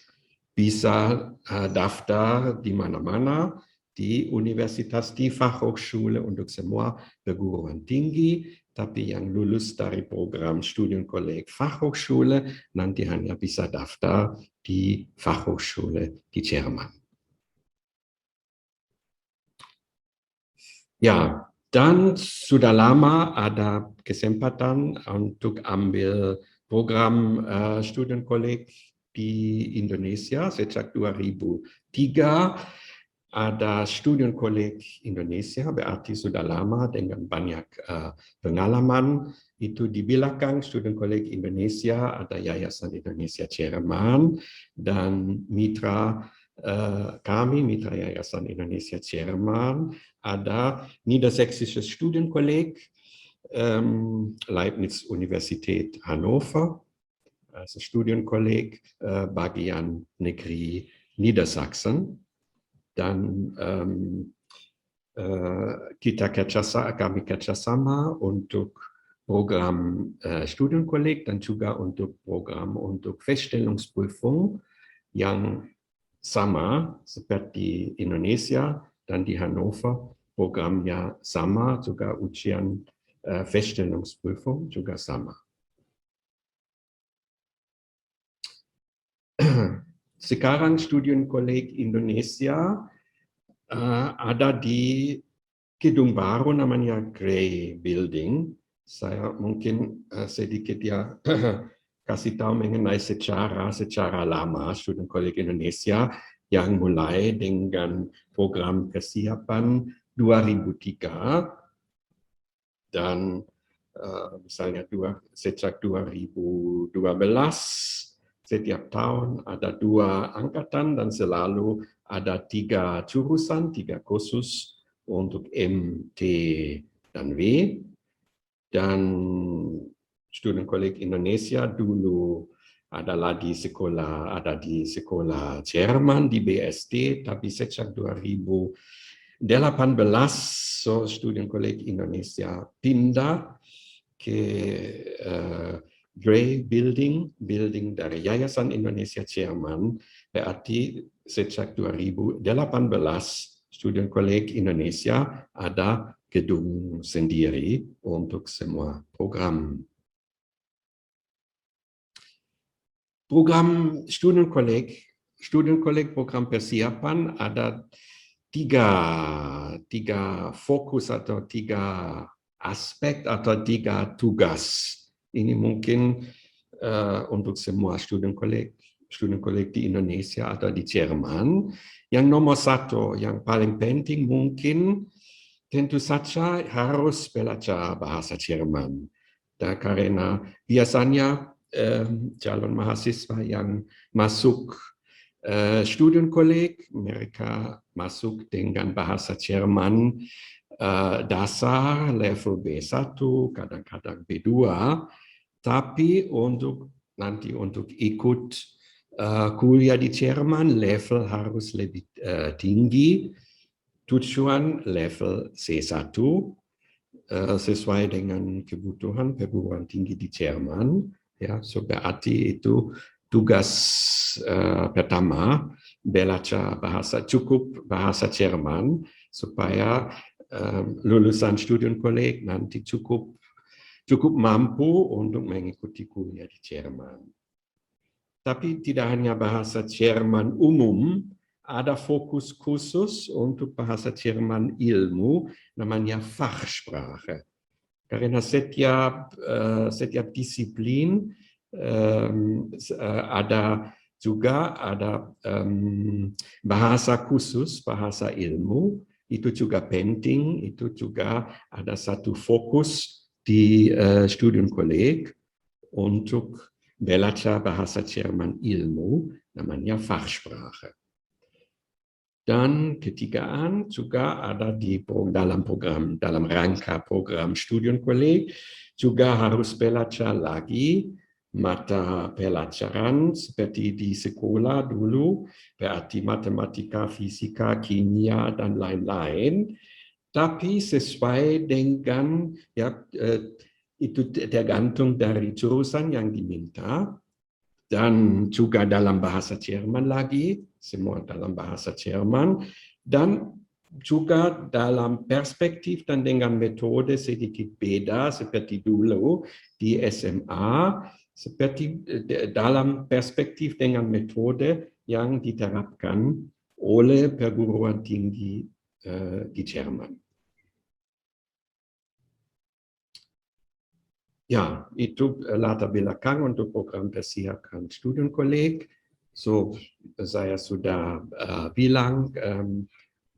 bisa daftar di mana-mana, di universitas, di Fachhochschule untuk semua perguruan tinggi. Tapi yang lulus dari program Studienkolleg Fachhochschule nanti hanya bisa daftar di Fachhochschule di Jerman. Ja, Dan sudah lama ada kesempatan untuk ambil program studienkolleg di Indonesia sejak 2003. Ada studienkolleg Indonesia, berarti sudah lama dengan banyak pengalaman. Itu di belakang studienkolleg Indonesia ada Yayasan Indonesia Jerman dan mitra kami, mitra Yayasan Indonesia Jerman, ada Niedersächsisches Studienkolleg, Leibniz Universität Hannover, also Studienkolleg bagian negeri Niedersachsen. Dan kami kerjasama untuk program studienkolleg dan juga untuk program untuk Feststellungsprüfung yang sama seperti Indonesia dan di Hannover. Programnya sama, juga ujian Feststellungsprüfung juga sama. Sekarang studienkolleg Indonesia ada di gedung baru namanya Grey Building. Saya mungkin sedikit kasih tahu mengenai secara lama studienkolleg Indonesia yang mulai dengan program kesiapan 2003 dan misalnya sejak 2012 setiap tahun ada 2 angkatan dan selalu ada 3 jurusan, 3 kursus untuk M, T, dan W. Dan studienkolleg Indonesia dulu adalah di sekolah Jerman di BSD, tapi sejak 2018 so studienkolleg Indonesia pindah ke Grey Building dari Yayasan Indonesia Jerman, berarti sejak 2018 studienkolleg Indonesia ada gedung sendiri untuk semua program. Program studienkolleg program persiapan ada tiga fokus atau 3 aspek atau 3 tugas. Ini mungkin untuk semua studienkolleg di Indonesia atau di Jerman. Yang nomor 1, yang paling penting mungkin tentu saja harus belajar bahasa Jerman. Karena biasanya calon mahasiswa yang masuk studienkolleg, mereka masuk dengan bahasa Jerman dasar level B1, kadang-kadang B2, tapi nanti untuk ikut kuliah di Jerman level harus lebih tinggi, tujuan level C1 sesuai dengan kebutuhan perguruan tinggi di Jerman. Ya, so berarti itu tugas pertama, belajar cukup bahasa Jerman supaya lulusan studienkolleg nanti cukup mampu untuk mengikuti kuliah di Jerman. Tapi tidak hanya bahasa Jerman umum, ada fokus khusus untuk bahasa Jerman ilmu, namanya Fachsprache. Karena setiap disiplin ada bahasa khusus, bahasa ilmu, itu juga penting, itu juga ada satu fokus di studienkolleg untuk belajar bahasa Jerman ilmu, namanya Fachsprache. Dan ketigaan juga ada dalam rangka program studienkolleg juga harus belajar lagi mata pelajaran seperti di sekolah dulu, berarti matematika, fisika, kimia, dan lain-lain. Tapi sesuai dengan itu tergantung dari jurusan yang diminta dan juga dalam bahasa Jerman lagi, semua dalam bahasa Jerman, dan juga dalam perspektif dan dengan metode sedikit beda seperti dulu di SMA, seperti dalam perspektif dengan metode yang diterapkan oleh perguruan tinggi di Jerman. Ya, itu latar belakang untuk program persiapan studienkolleg. So, saya sudah bilang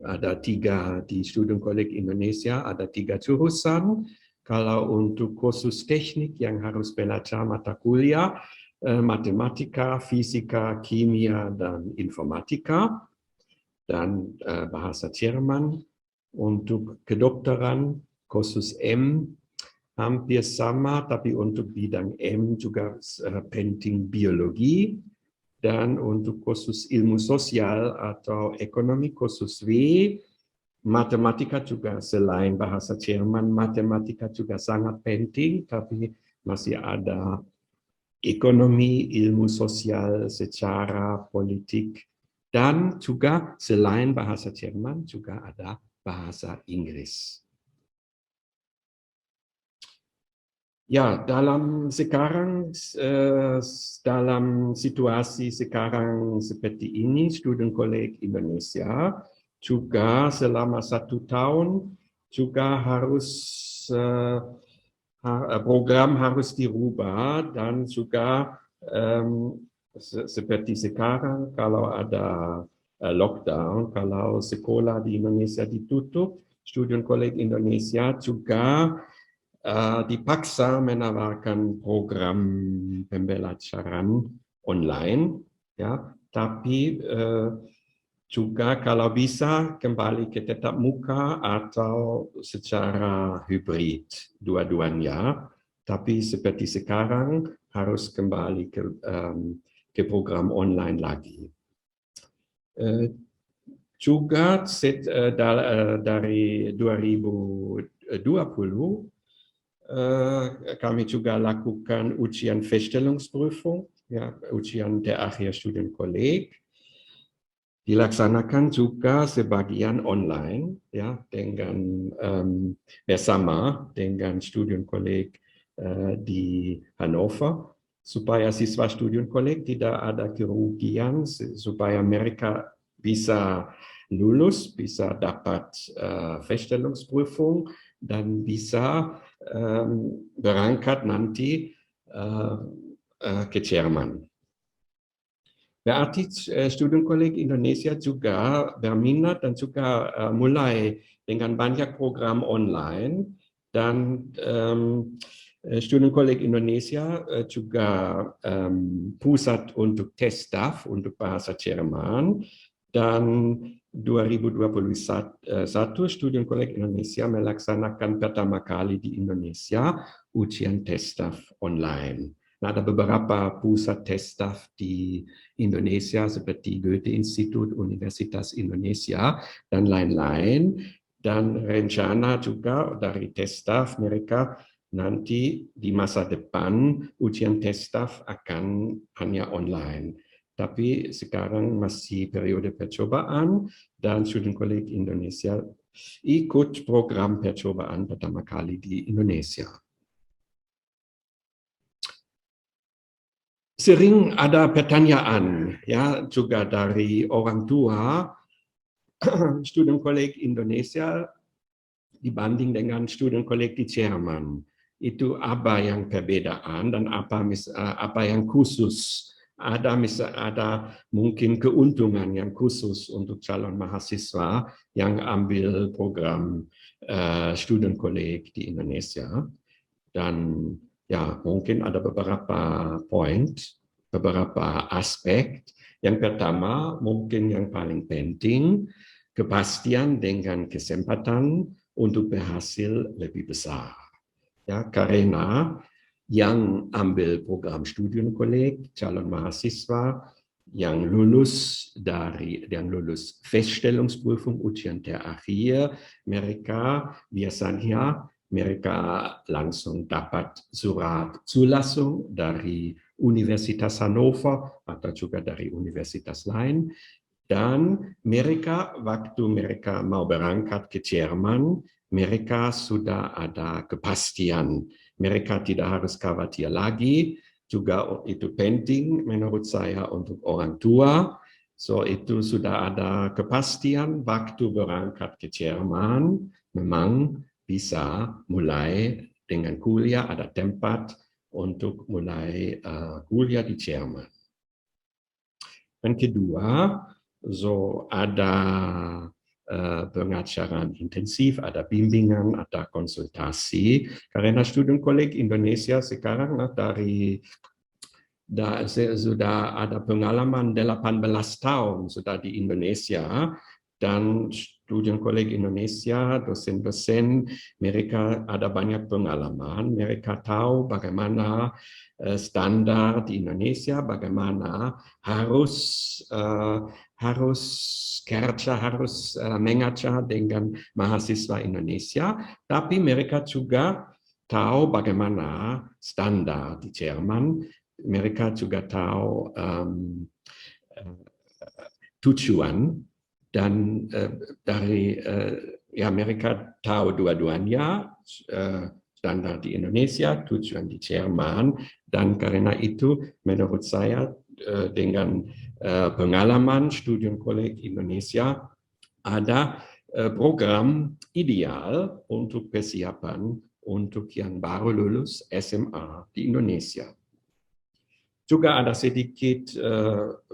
ada 3 di studienkolleg Indonesia, ada 3 jurusan. Kalau untuk kursus teknik yang harus belajar mata kuliah, matematika, fisika, kimia, dan informatika, dan bahasa Jerman. Untuk kedokteran, kursus M, hampir sama, tapi untuk bidang M juga penting biologi. Dan untuk kursus ilmu sosial atau ekonomi, kursus W, matematika juga selain bahasa Jerman, matematika juga sangat penting, tapi masih ada ekonomi, ilmu sosial, secara politik, dan juga selain bahasa Jerman juga ada bahasa Inggris. Ya, dalam situasi sekarang seperti ini, studienkolleg Indonesia juga selama 1 tahun juga program harus dirubah, dan juga seperti sekarang kalau ada lockdown, kalau sekolah di Indonesia ditutup, studienkolleg Indonesia juga dipaksa menawarkan program pembelajaran online, ya, tapi juga kalau bisa kembali ke tatap muka atau secara hibrid, dua-duanya. Tapi seperti sekarang harus kembali ke program online lagi. Juga dari 2020 kami juga lakukan ujian Feststellungsprüfung, ya, ujian terakhir studienkolleg. Dilaksanakan juga sebagian online, ya, dengan bersama dengan studienkolleg di Hannover, supaya siswa studienkolleg tidak ada kerugian, supaya mereka bisa lulus, bisa dapat Feststellungsprüfung, dan bisa berangkat nanti ke Jerman. Berarti studienkolleg Indonesia juga berminat dan juga mulai dengan banyak program online, dan studienkolleg Indonesia juga pusat untuk tes staff untuk bahasa Jerman, dan 2021 studienkolleg Indonesia melaksanakan pertama kali di Indonesia ujian tes staff online. Nah, ada beberapa pusat tes staff di Indonesia seperti Goethe-Institut, Universitas Indonesia, dan lain-lain. Dan rencana juga dari tes staff mereka nanti di masa depan ujian tes staff akan hanya online. Tapi sekarang masih periode percobaan, dan studienkolleg Indonesia ikut program percobaan pertama kali di Indonesia. Sering ada pertanyaan, ya, juga dari orang tua, studienkolleg Indonesia dibanding dengan studienkolleg di Jerman. Itu apa yang perbedaan dan apa yang khusus? Ada mungkin keuntungan yang khusus untuk calon mahasiswa yang ambil program studienkolleg di Indonesia. Dan ya, mungkin ada beberapa point, beberapa aspek. Yang pertama, mungkin yang paling penting, kepastian dengan kesempatan untuk berhasil lebih besar. Ya, karena yang ambil program studienkolleg, calon mahasiswa yang lulus Feststellungsprüfung ujian terakhir, mereka biasanya langsung dapat surat zulassung dari Universitas Hannover atau juga dari universitas lain, dan waktu mereka mau berangkat ke Jerman, mereka sudah ada kepastian. Mereka tidak harus khawatir lagi. Juga itu penting menurut saya untuk orang tua. So itu sudah ada kepastian waktu berangkat ke Jerman, memang bisa mulai dengan kuliah, ada tempat untuk mulai kuliah di Jerman. Dan kedua, ada pengajaran intensif, ada bimbingan, ada konsultasi. Karena student-kolleg Indonesia sekarang sudah ada pengalaman 18 tahun sudah di Indonesia, dan student-kolleg Indonesia, dosen-dosen, mereka ada banyak pengalaman, mereka tahu bagaimana standar di Indonesia, bagaimana harus mengajar dengan mahasiswa Indonesia, tapi mereka juga tahu bagaimana standar di Jerman, mereka juga tahu tujuan, dan mereka tahu dua-duanya, standar di Indonesia, tujuan di Jerman, dan karena itu menurut saya dengan pengalaman student-kolleg Indonesia ada program ideal untuk persiapan untuk yang baru lulus SMA di Indonesia. Juga ada sedikit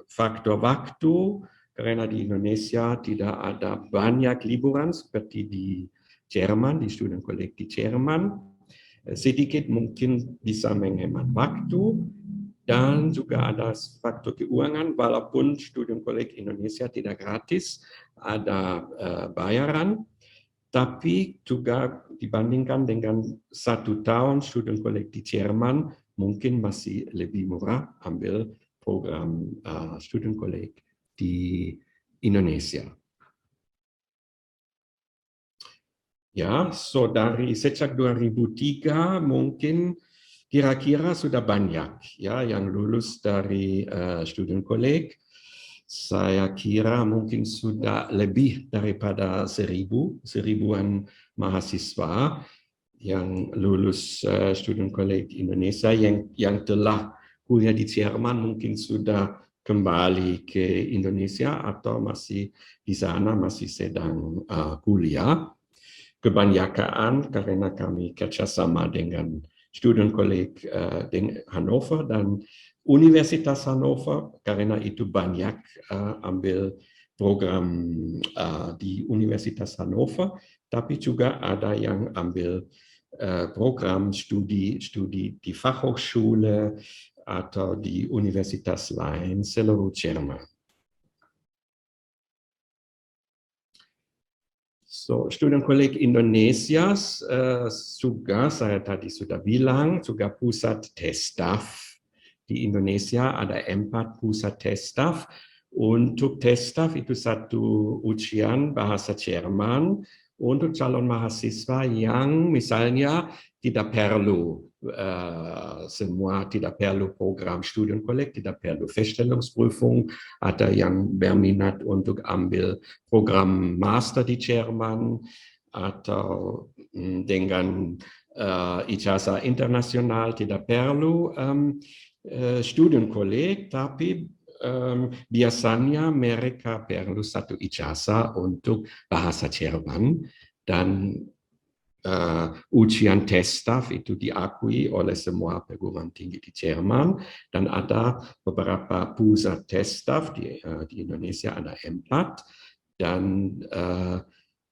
faktor waktu, karena di Indonesia tidak ada banyak liburan seperti di Jerman, di student-kolleg di Jerman. Sedikit mungkin bisa menghemat waktu, dan juga ada faktor keuangan, walaupun student-kolleg Indonesia tidak gratis, ada bayaran, tapi juga dibandingkan dengan 1 tahun student-kolleg di Jerman, mungkin masih lebih murah ambil program student-kolleg di Indonesia. Ya, dari sejak 2003 mungkin kira-kira sudah banyak ya yang lulus dari student-kolleg. Saya kira mungkin sudah lebih daripada 1000-an mahasiswa yang lulus student-kolleg Indonesia yang telah kuliah di Jerman, mungkin sudah kembali ke Indonesia atau masih di sana, masih sedang kuliah. Kebanyakan karena kami kerjasama dengan student-kolleg Hannover dan Universitas Hannover, karena itu banyak ambil program di Universitas Hannover, tapi juga ada yang ambil program studi di Fachhochschule atau di universitas lain seluruh Jerman. Student-kolleg Indonesia juga, saya tadi sudah bilang, juga pusat tes staff. Di Indonesia ada 4 pusat tes staff. Untuk tes staff itu 1 ujian bahasa Jerman untuk calon mahasiswa yang misalnya tidak perlu tidak perlu program student-kolleg, tidak perlu Feststellungsprüfung, ada yang berminat untuk ambil program master di Jerman atau dengan ijazah internasional tidak perlu student-kolleg, tapi biasanya mereka perlu 1 ijazah untuk bahasa Jerman, dan ujian tes staff itu diakui oleh semua perguruan tinggi di Jerman, dan ada beberapa pusat tes staff di Indonesia, ada 4, dan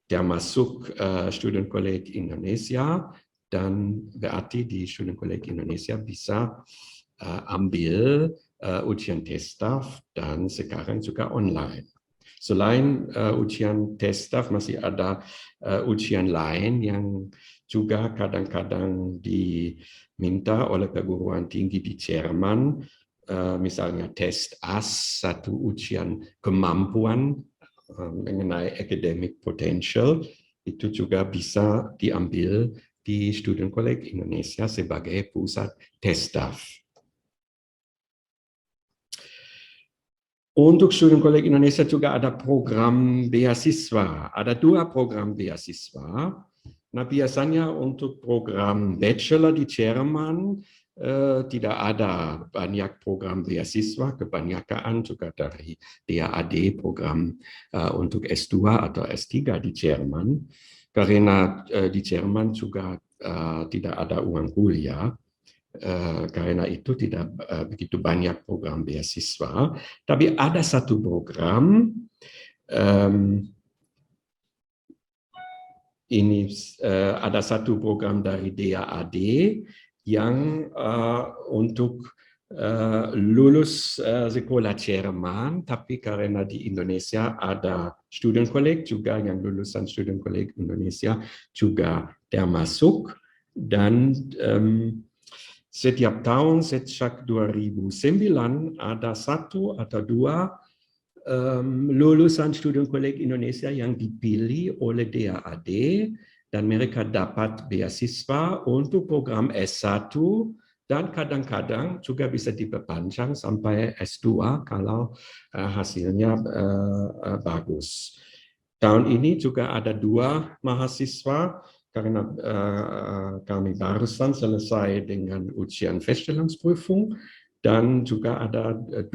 termasuk student-kolleg Indonesia, dan berarti di student-kolleg Indonesia bisa ambil ujian tes staff, dan sekarang juga online. Selain ujian tes staff, masih ada ujian lain yang juga kadang-kadang diminta oleh perguruan tinggi di Jerman, misalnya tes AS, 1 ujian kemampuan mengenai academic potential, itu juga bisa diambil di student-kolleg Indonesia sebagai pusat tes staff. Untuk student-kolleg Indonesia juga ada program beasiswa. Ada 2 program beasiswa. Nah, biasanya untuk program bachelor di Jerman tidak ada banyak program beasiswa. Kebanyakan juga dari DAAD, program untuk S2 atau S3 di Jerman. Karena di Jerman juga tidak ada uang kuliah. Karena itu tidak begitu banyak program beasiswa, tapi ada satu program ada satu program dari DAAD yang untuk lulus sekolah Jerman, tapi karena di Indonesia ada studienkolleg juga yang lulusan studienkolleg Indonesia juga termasuk, dan setiap tahun sejak 2009 ada satu atau dua lulusan studienkolleg Indonesia yang dipilih oleh DAAD dan mereka dapat beasiswa untuk program S1 dan kadang-kadang juga bisa diperpanjang sampai S2 kalau hasilnya bagus. Tahun ini juga ada 2 mahasiswa karena kami barusan selesai dengan ujian Feststellungsprüfung dan juga ada 2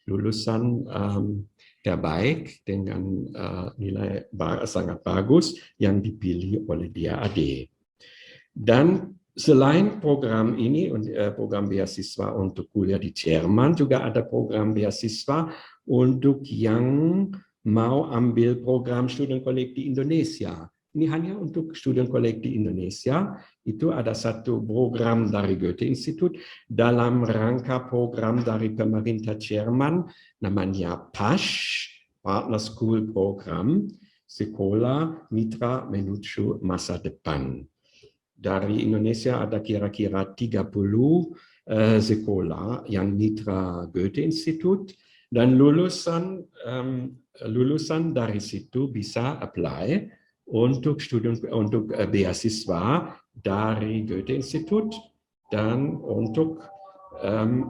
lulusan terbaik dengan nilai sangat bagus yang dipilih oleh DAAD. Dan selain program ini, program beasiswa untuk kuliah di Jerman, juga ada program beasiswa untuk yang mau ambil program studienkolleg di Indonesia. Ini hanya untuk studienkolleg di Indonesia. Itu ada satu program dari Goethe-Institut dalam rangka program dari pemerintah Jerman, namanya PASH, Partner School Program, Sekolah Mitra Menuju Masa Depan. Dari Indonesia ada kira-kira 30 sekolah yang mitra Goethe-Institut, dan lulusan dari situ bisa apply untuk beasiswa dari Goethe-Institut dan untuk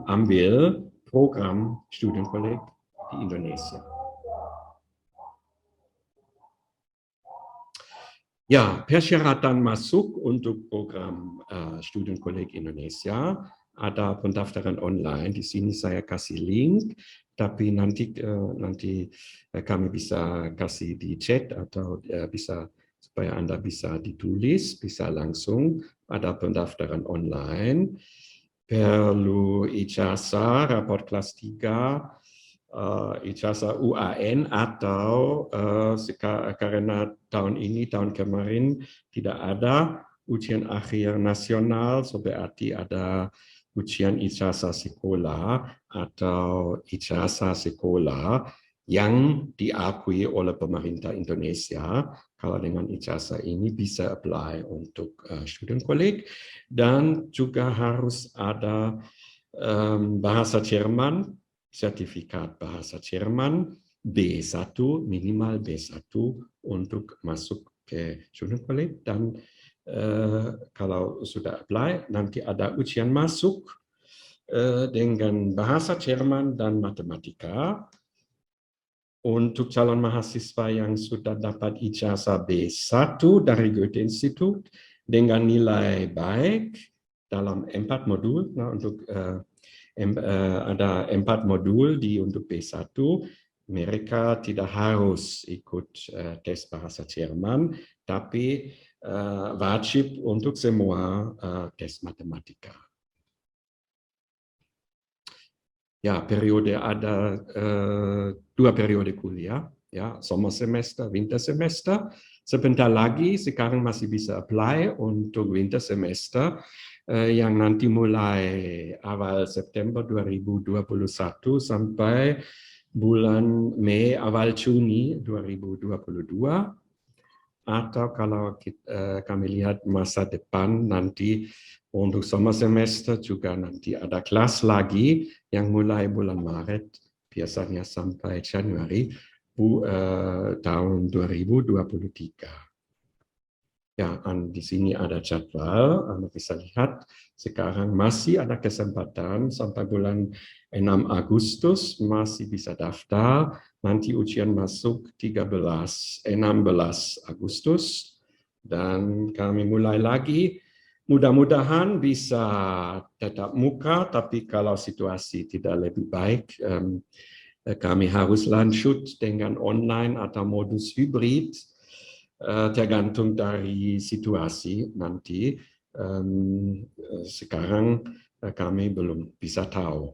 ambil program studienkolleg di Indonesia. Ya, persyaratan masuk untuk program studienkolleg Indonesia ada pendaftaran online. Di sini saya kasih link, tapi nanti kami bisa kasih di chat atau bisa supaya Anda bisa ditulis, bisa langsung ada pendaftaran online. Perlu ijazah, raport kelas 3, ijazah UAN atau karena tahun ini, tahun kemarin tidak ada ujian akhir nasional, so berarti ada ujian ijazah sekolah atau ijazah sekolah yang diakui oleh pemerintah Indonesia. Kalau dengan ijazah ini bisa apply untuk studienkolleg, dan juga harus ada bahasa Jerman, sertifikat bahasa Jerman B1, minimal B1 untuk masuk ke studienkolleg. Dan kalau sudah apply, nanti ada ujian masuk dengan bahasa Jerman dan matematika. Untuk calon mahasiswa yang sudah dapat ijazah B1 dari Goethe-Institut dengan nilai baik dalam 4 modul, untuk ada 4 modul untuk B1, mereka tidak harus ikut tes bahasa Jerman, tapi wajib untuk semua tes matematika. Ya, periode ada 2 periode kuliah, ya, sommersemester, wintersemester. Sebentar lagi, sekarang masih bisa apply untuk wintersemester yang nanti mulai awal September 2021 sampai bulan Mei, awal Juni 2022. Atau kalau kami lihat masa depan nanti untuk sommer semester juga nanti ada kelas lagi yang mulai bulan Maret, biasanya sampai Januari tahun 2023. Ya, di sini ada jadwal, Anda bisa lihat sekarang masih ada kesempatan sampai bulan 6 Agustus masih bisa daftar. Nanti ujian masuk 16 Agustus dan kami mulai lagi. Mudah-mudahan bisa tetap muka, tapi kalau situasi tidak lebih baik, kami harus lanjut dengan online atau modus hybrid. tergantung dari situasi nanti. Sekarang kami belum bisa tahu.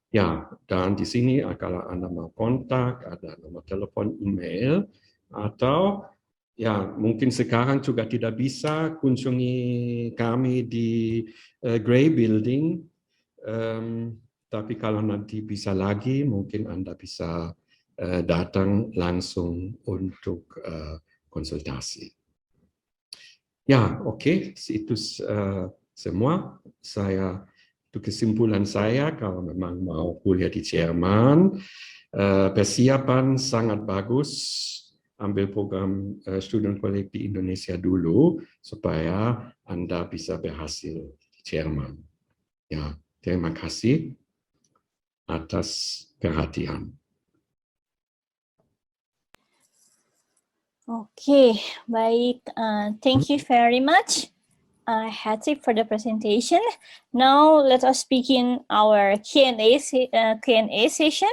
Ya, dan di sini kalau Anda mau kontak, ada nomor telepon, email, atau ya mungkin sekarang juga tidak bisa kunjungi kami di Grey Building, tapi kalau nanti bisa lagi, mungkin Anda bisa datang langsung untuk konsultasi. Ya, oke, itu semua. Itu kesimpulan saya, kalau memang mau kuliah di Jerman, persiapan sangat bagus, ambil program Studienkolleg di Indonesia dulu, supaya Anda bisa berhasil di Jerman. Ya, terima kasih atas perhatian. Okay, baik. Thank you very much, Hattie, for the presentation. Now let us begin our Q&A session.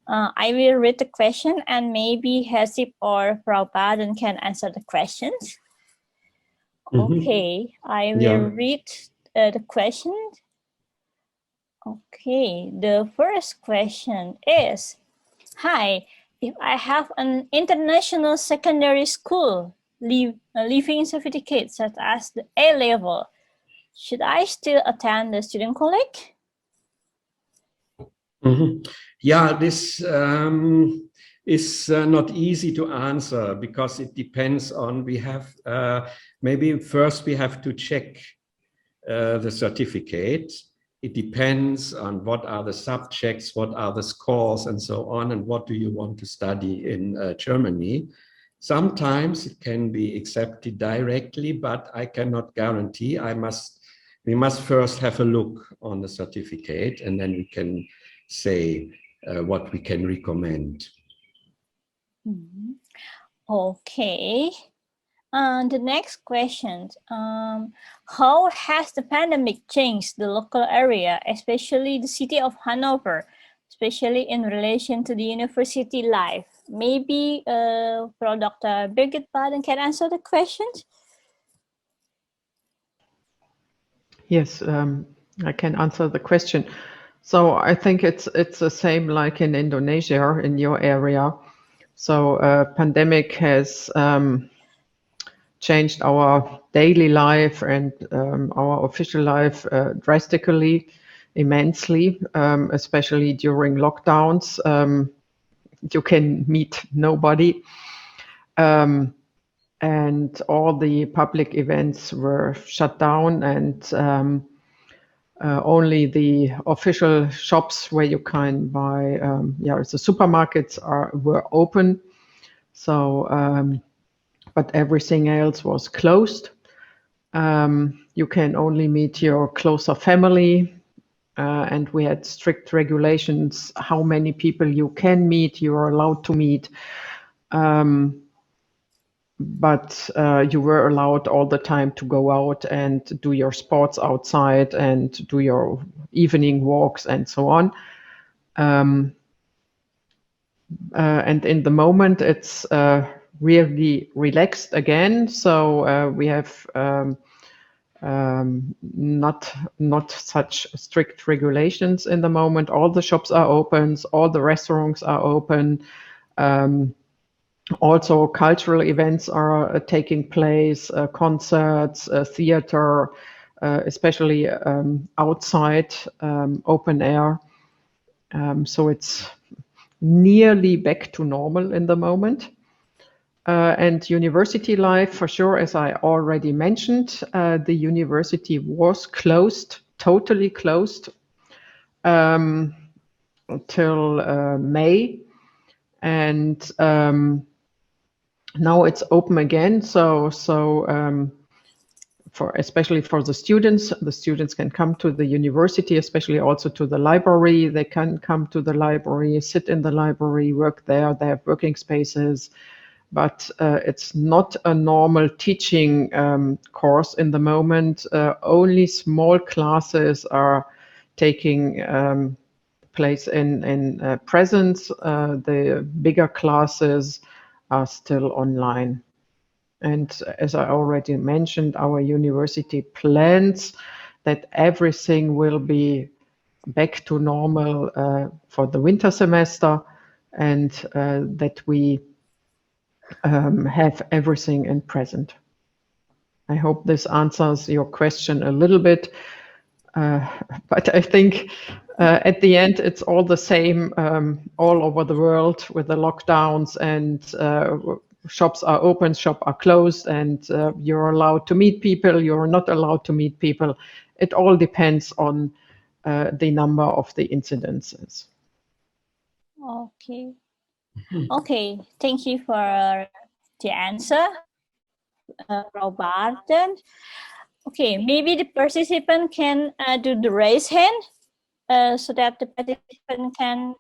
I will read the question and maybe Hasip or Frau Baden can answer the questions. Okay, I will read the question. Okay, the first question is, hi, if I have an international secondary school leaving certificate such as the A level, should I still attend the student college? Yeah, this is not easy to answer because it depends on, we have, maybe first we have to check the certificate. It depends on what are the subjects, what are the scores and so on, and what do you want to study in Germany. Sometimes it can be accepted directly, but I cannot guarantee. We must first have a look on the certificate and then we can say what we can recommend. Okay. The next question, how has the pandemic changed the local area, especially the city of Hanover, especially in relation to the university life? Maybe Frau Dr. Birgit Baden can answer the questions? Yes, I can answer the question. So I think it's the same like in Indonesia, in your area. So pandemic has changed our daily life and our official life drastically, immensely, especially during lockdowns. You can meet nobody. And all the public events were shut down, and only the official shops where you can buy, the supermarkets were open. So, but everything else was closed. You can only meet your closer family, and we had strict regulations how many people you can meet, you are allowed to meet. But you were allowed all the time to go out and do your sports outside and do your evening walks and so on. And in the moment, it's really relaxed again. So we have not such strict regulations in the moment. All the shops are open, all the restaurants are open. Also, cultural events are taking place, concerts, theater, especially outside, open air. So it's nearly back to normal in the moment. And university life, for sure, as I already mentioned, the university was closed, totally closed, until May. And now it's open again. So especially for the students can come to the university, especially also to the library. They can come to the library, sit in the library, work there. They have working spaces, but it's not a normal teaching course in the moment. Only small classes are taking place in presence. The bigger classes are still online. And as I already mentioned, our university plans that everything will be back to normal for the winter semester, and that we have everything in present. I hope this answers your question a little bit, but I think at the end it's all the same all over the world with the lockdowns, and shops are open, shops are closed, and you're allowed to meet people, you're not allowed to meet people. It all depends on the number of the incidences. Okay. Okay, thank you for the answer, Frau Barton. Okay, maybe the participant can do the raise hand so that the participant can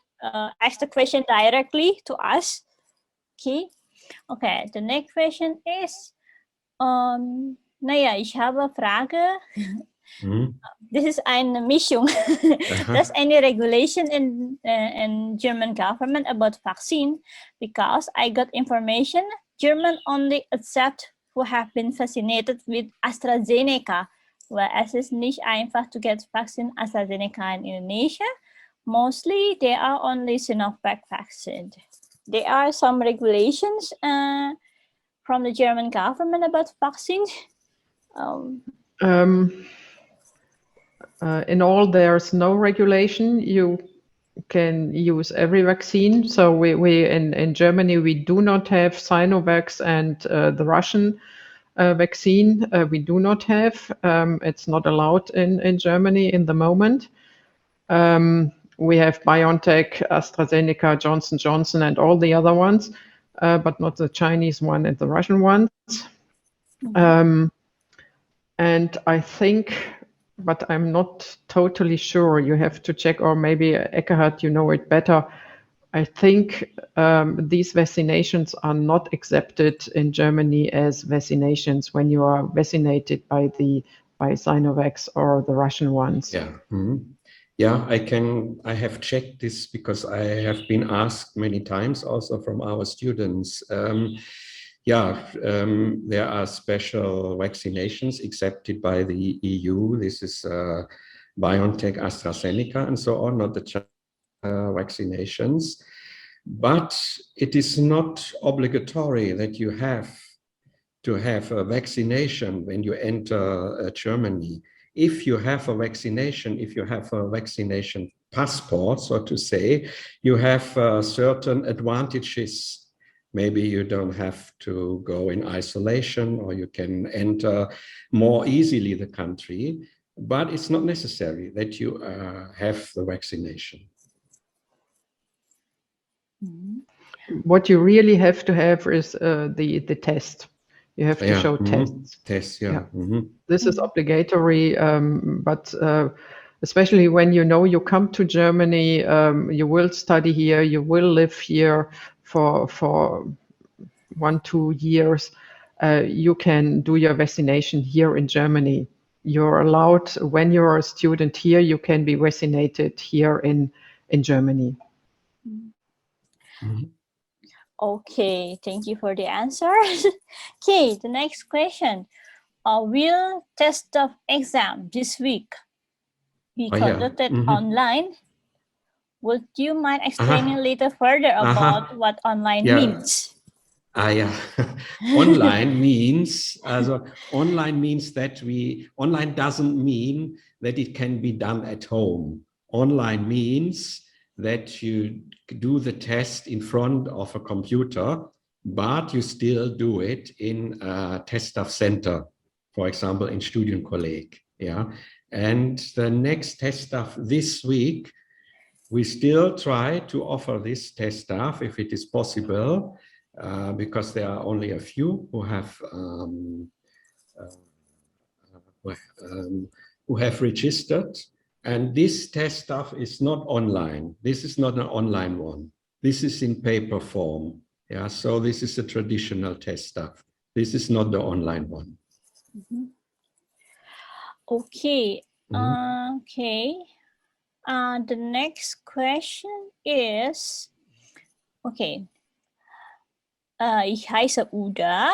ask the question directly to us. Okay. Okay, the next question is, naja, ich habe Frage. This is eine Mischung. Does any regulation in German government about vaccine? Because I got information, German only accept who have been vaccinated with AstraZeneca, whereas it's nicht einfach to get vaccine AstraZeneca in Indonesia. Mostly they are only Sinovac vaccine. There are some regulations from the German government about vaccines. In all, there's no regulation. You can use every vaccine. So we in Germany, we do not have Sinovac and the Russian vaccine. We do not have. It's not allowed in Germany in the moment. We have BioNTech, AstraZeneca, Johnson & Johnson, and all the other ones, but not the Chinese one and the Russian ones. And I think, but I'm not totally sure, you have to check, or maybe Eckhard, you know it better. I think these vaccinations are not accepted in Germany as vaccinations when you are vaccinated by Sinovac or the Russian ones. Yeah. Yeah, I have checked this because I have been asked many times also from our students. There are special vaccinations accepted by the EU. This is BioNTech, AstraZeneca, and so on, not the vaccinations. But it is not obligatory that you have to have a vaccination when you enter Germany. If you have a vaccination, if you have a vaccination passport, so to say, you have certain advantages. Maybe you don't have to go in isolation, or you can enter more easily the country, but it's not necessary that you have the vaccination. What you really have to have is the test. You have to show tests. Tests, yeah. This is obligatory, but especially when you know you come to Germany, you will study here, you will live here for 1-2 years. You can do your vaccination here in Germany. You're allowed, when you're a student here, you can be vaccinated here in Germany. Okay, thank you for the answer. Okay, the next question. Will test of exam this week be conducted online? Would you mind explaining a little further about what online means? Online means, online means that online doesn't mean that it can be done at home. Online means that you do the test in front of a computer, but you still do it in a test-of center, for example, in Studienkolleg. Yeah, and the next test-of this week, we still try to offer this test-of if it is possible, because there are only a few who have registered. And this test stuff is not online. This is not an online one. This is in paper form. Yeah, so this is a traditional test stuff. This is not the online one. Okay. Okay. The next question is, okay. Ich heiße Uda,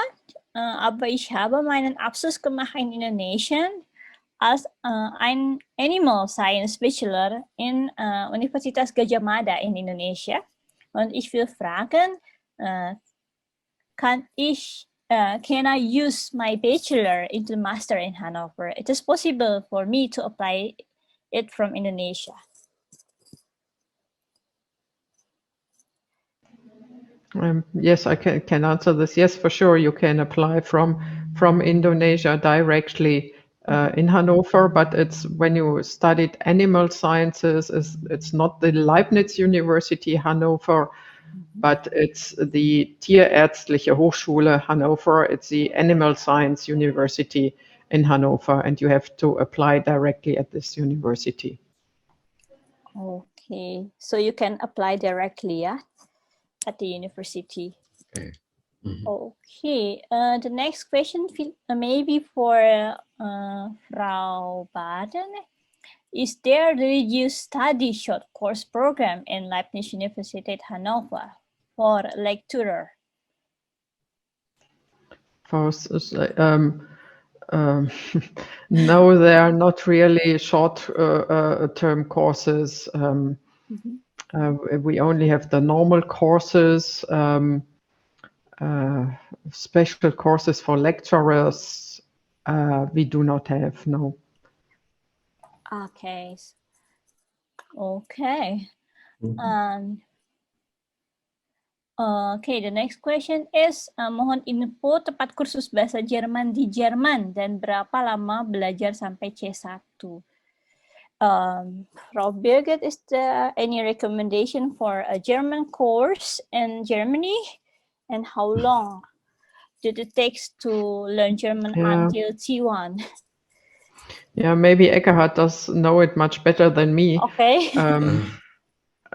aber ich habe meinen Abschluss gemacht in Indonesien als ein Animal Science Bachelor in Universitas Gadjah Mada in Indonesia. Und ich will fragen, can I use my bachelor into master in Hannover? It is possible for me to apply it from Indonesia. Yes, I can answer this. Yes, for sure, you can apply from Indonesia directly in Hannover, but it's when you studied animal sciences, it's not the Leibniz University Hannover, but it's the Tierärztliche Hochschule Hannover. It's the Animal Science University in Hannover, and you have to apply directly at this university. Okay, so you can apply directly, yeah, at the university. Okay. Okay, the next question maybe for Frau Baden. Is there the reduced study short course program in Leibniz University at Hannover for lecturer? No, they are not really short-term courses. We only have the normal courses, special courses for lecturers. We do not have, no. Okay. Okay. Okay, the next question is, mohon info tempat kursus bahasa Jerman di Jerman dan berapa lama belajar sampai C1. Frau Birgit, is there any recommendation for a German course in Germany? And how long did it take to learn German until C1? Yeah, maybe Eckhard does know it much better than me. Okay.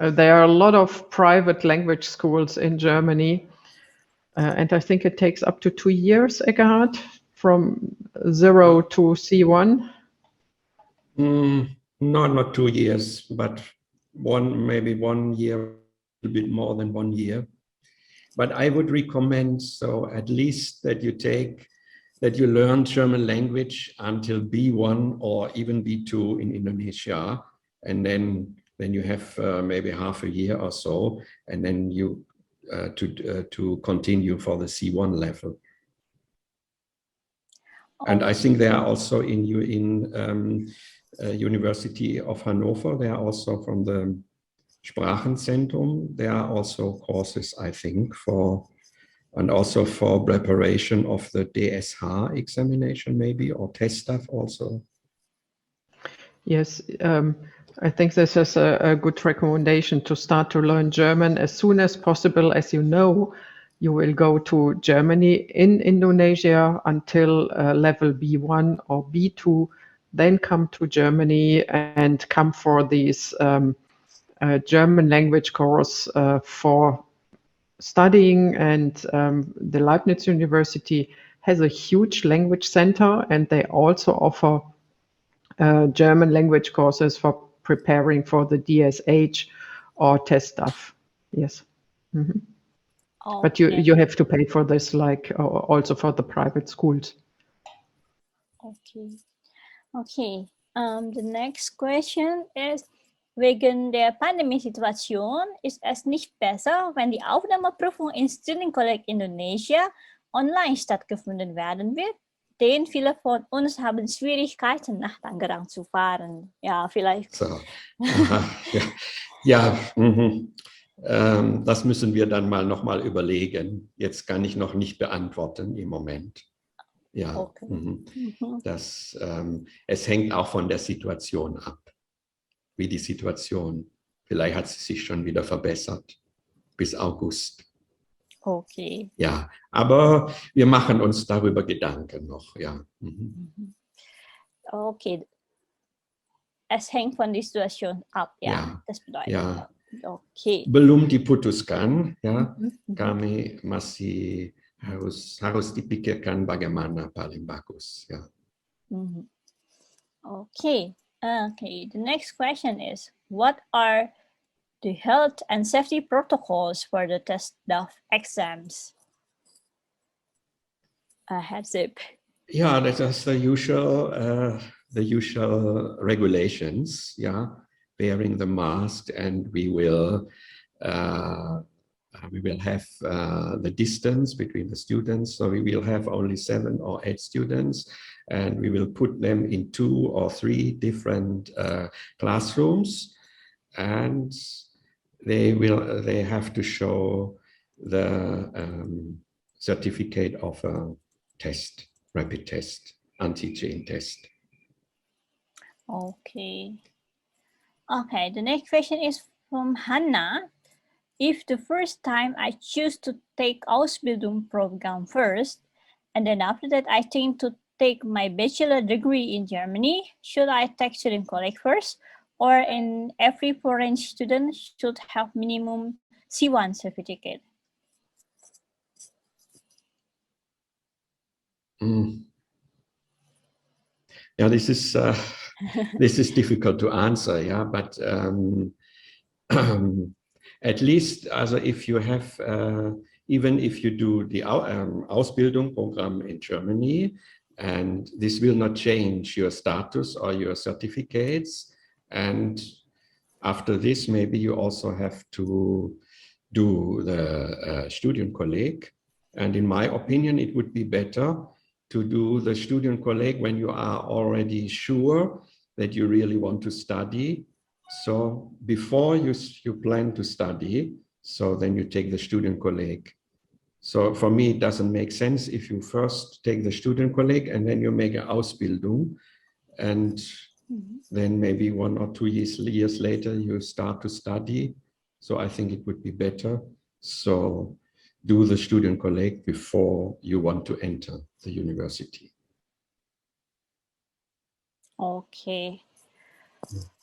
There are a lot of private language schools in Germany, and I think it takes up to 2 years, Eckhard, from 0 to C1. Not 2 years, but maybe 1 year, a little bit more than 1 year. But I would recommend, so at least that you learn German language until B1 or even B2 in Indonesia, and then you have maybe half a year or so, and then you to continue for the C1 level. And I think there are also in University of Hannover, they are also from the Sprachenzentrum, there are also courses, I think, and also for preparation of the DSH examination maybe, or test stuff also. Yes, I think this is a good recommendation to start to learn German as soon as possible. As you know, you will go to Germany in Indonesia until level B1 or B2, then come to Germany and come for these German language course for studying. And the Leibniz University has a huge language center, and they also offer German language courses for preparing for the DSH or test stuff. Yes. Okay. But you have to pay for this, like also for the private schools. Okay. Okay. The next question is, wegen der Pandemiesituation ist es nicht besser, wenn die Aufnahmeprüfung in Studienkolleg Indonesia online stattgefunden werden wird? Denn viele von uns haben Schwierigkeiten, nach Tangerang zu fahren. Ja, vielleicht. So. Aha, ja. Das müssen wir dann nochmal überlegen. Jetzt kann ich noch nicht beantworten im Moment. Ja, okay. Es hängt auch von der Situation ab, wie die Situation. Vielleicht hat sie sich schon wieder verbessert bis August. Okay. Ja, aber wir machen uns darüber Gedanken noch, ja. Okay. Es hängt von der Situation ab, ja. Das bedeutet. Ja. Okay. Belum diputuskan, ya. Kami masih harus dipikirkan bagaimana paling bagus, ya. Okay. Okay. The next question is, what are the health and safety protocols for the test of exams? headset? Yeah, that's just the usual regulations. Yeah, wearing the mask, and we will have the distance between the students. So we will have only 7 or 8 students, and we will put them in 2 or 3 different classrooms, and they have to show the certificate of a test, rapid test, antigen test. Okay. Okay, the next question is from Hannah. If the first time I choose to take Ausbildung program first, and then after that I think to take my bachelor degree in Germany, should I take student college first? Or in every foreign student should have minimum C1 certificate? Yeah, this is difficult to answer. Yeah, but at least, also if you have, even if you do the Ausbildung program in Germany, and this will not change your status or your certificates, and after this, maybe you also have to do the Studienkolleg. And in my opinion, it would be better to do the Studienkolleg when you are already sure that you really want to study. So before you plan to study, so then you take the Studienkolleg. So for me, it doesn't make sense if you first take the Studienkolleg and then you make an Ausbildung, and then maybe 1 or 2 years later you start to study. So I think it would be better. So do the Studienkolleg before you want to enter the university. Okay.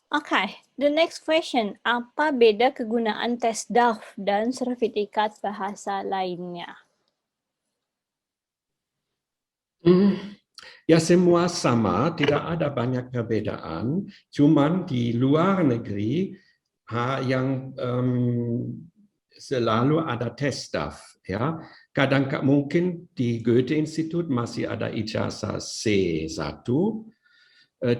Okay, the next question. Apa beda kegunaan tes DAF dan sertifikat bahasa lainnya? Ya, semua sama, tidak ada banyak perbedaan. Cuman di luar negeri yang selalu ada tes DAF. Ya, kadang mungkin di Goethe-Institut masih ada ijazah C1,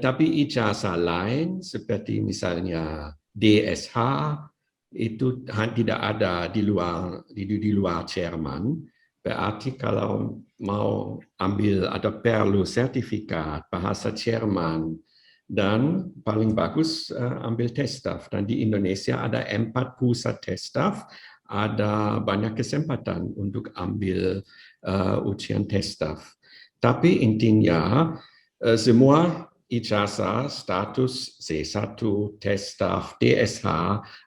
tapi ijazah lain seperti misalnya DSH itu tidak ada di luar Jerman. Berarti kalau mau ambil atau perlu sertifikat bahasa Jerman, dan paling bagus ambil tes DAF. Dan di Indonesia ada 4 pusat tes DAF, ada banyak kesempatan untuk ambil ujian tes DAF. Tapi intinya semua ijazah status C1, tes DAF, DSH,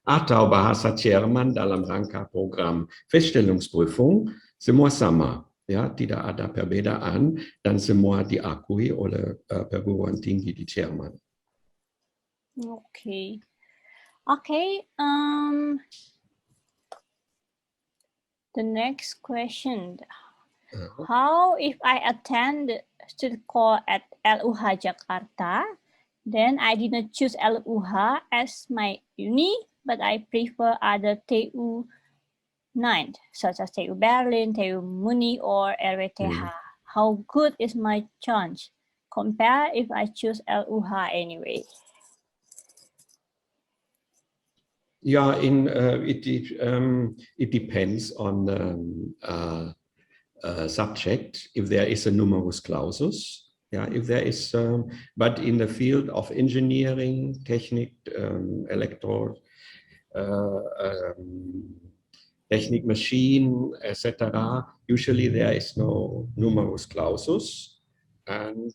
atau bahasa Jerman dalam rangka program Feststellungsprüfung, semua sama. Ya, tidak ada perbedaan dan semua diakui oleh perguruan tinggi di Jerman. Okay. Okay. The next question. How if I attend student call at LUH Jakarta, then I did not choose LUH as my uni, but I prefer other TU 9, such as TU Berlin, TU Munich, or RWTH. How good is my chance compared if I choose LUH anyway? Yeah, it depends on the subject. If there is a numerus clausus, yeah, if there is, but in the field of engineering, technique, technique, machine, etc., usually there is no numerus clausus. And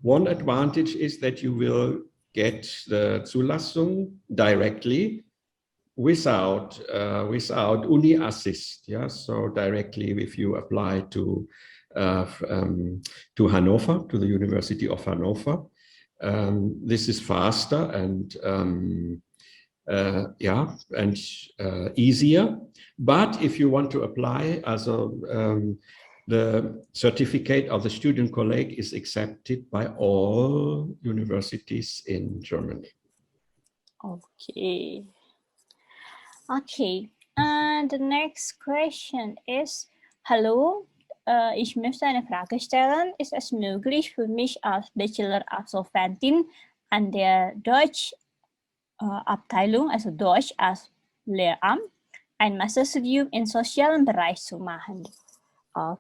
one advantage is that you will get the Zulassung directly without uni assist. Yeah, so directly if you apply to Hannover, to the University of Hannover, this is faster and easier. But if you want to apply as the certificate of the Studienkolleg is accepted by all universities in Germany. Okay. Okay, and the next question is, hello, ich möchte eine Frage stellen. Ist es möglich für mich als Bachelor-Absolventin an der Deutsch-Abteilung, also Deutsch als Lehramt, ein Masterstudium im sozialen Bereich zu machen?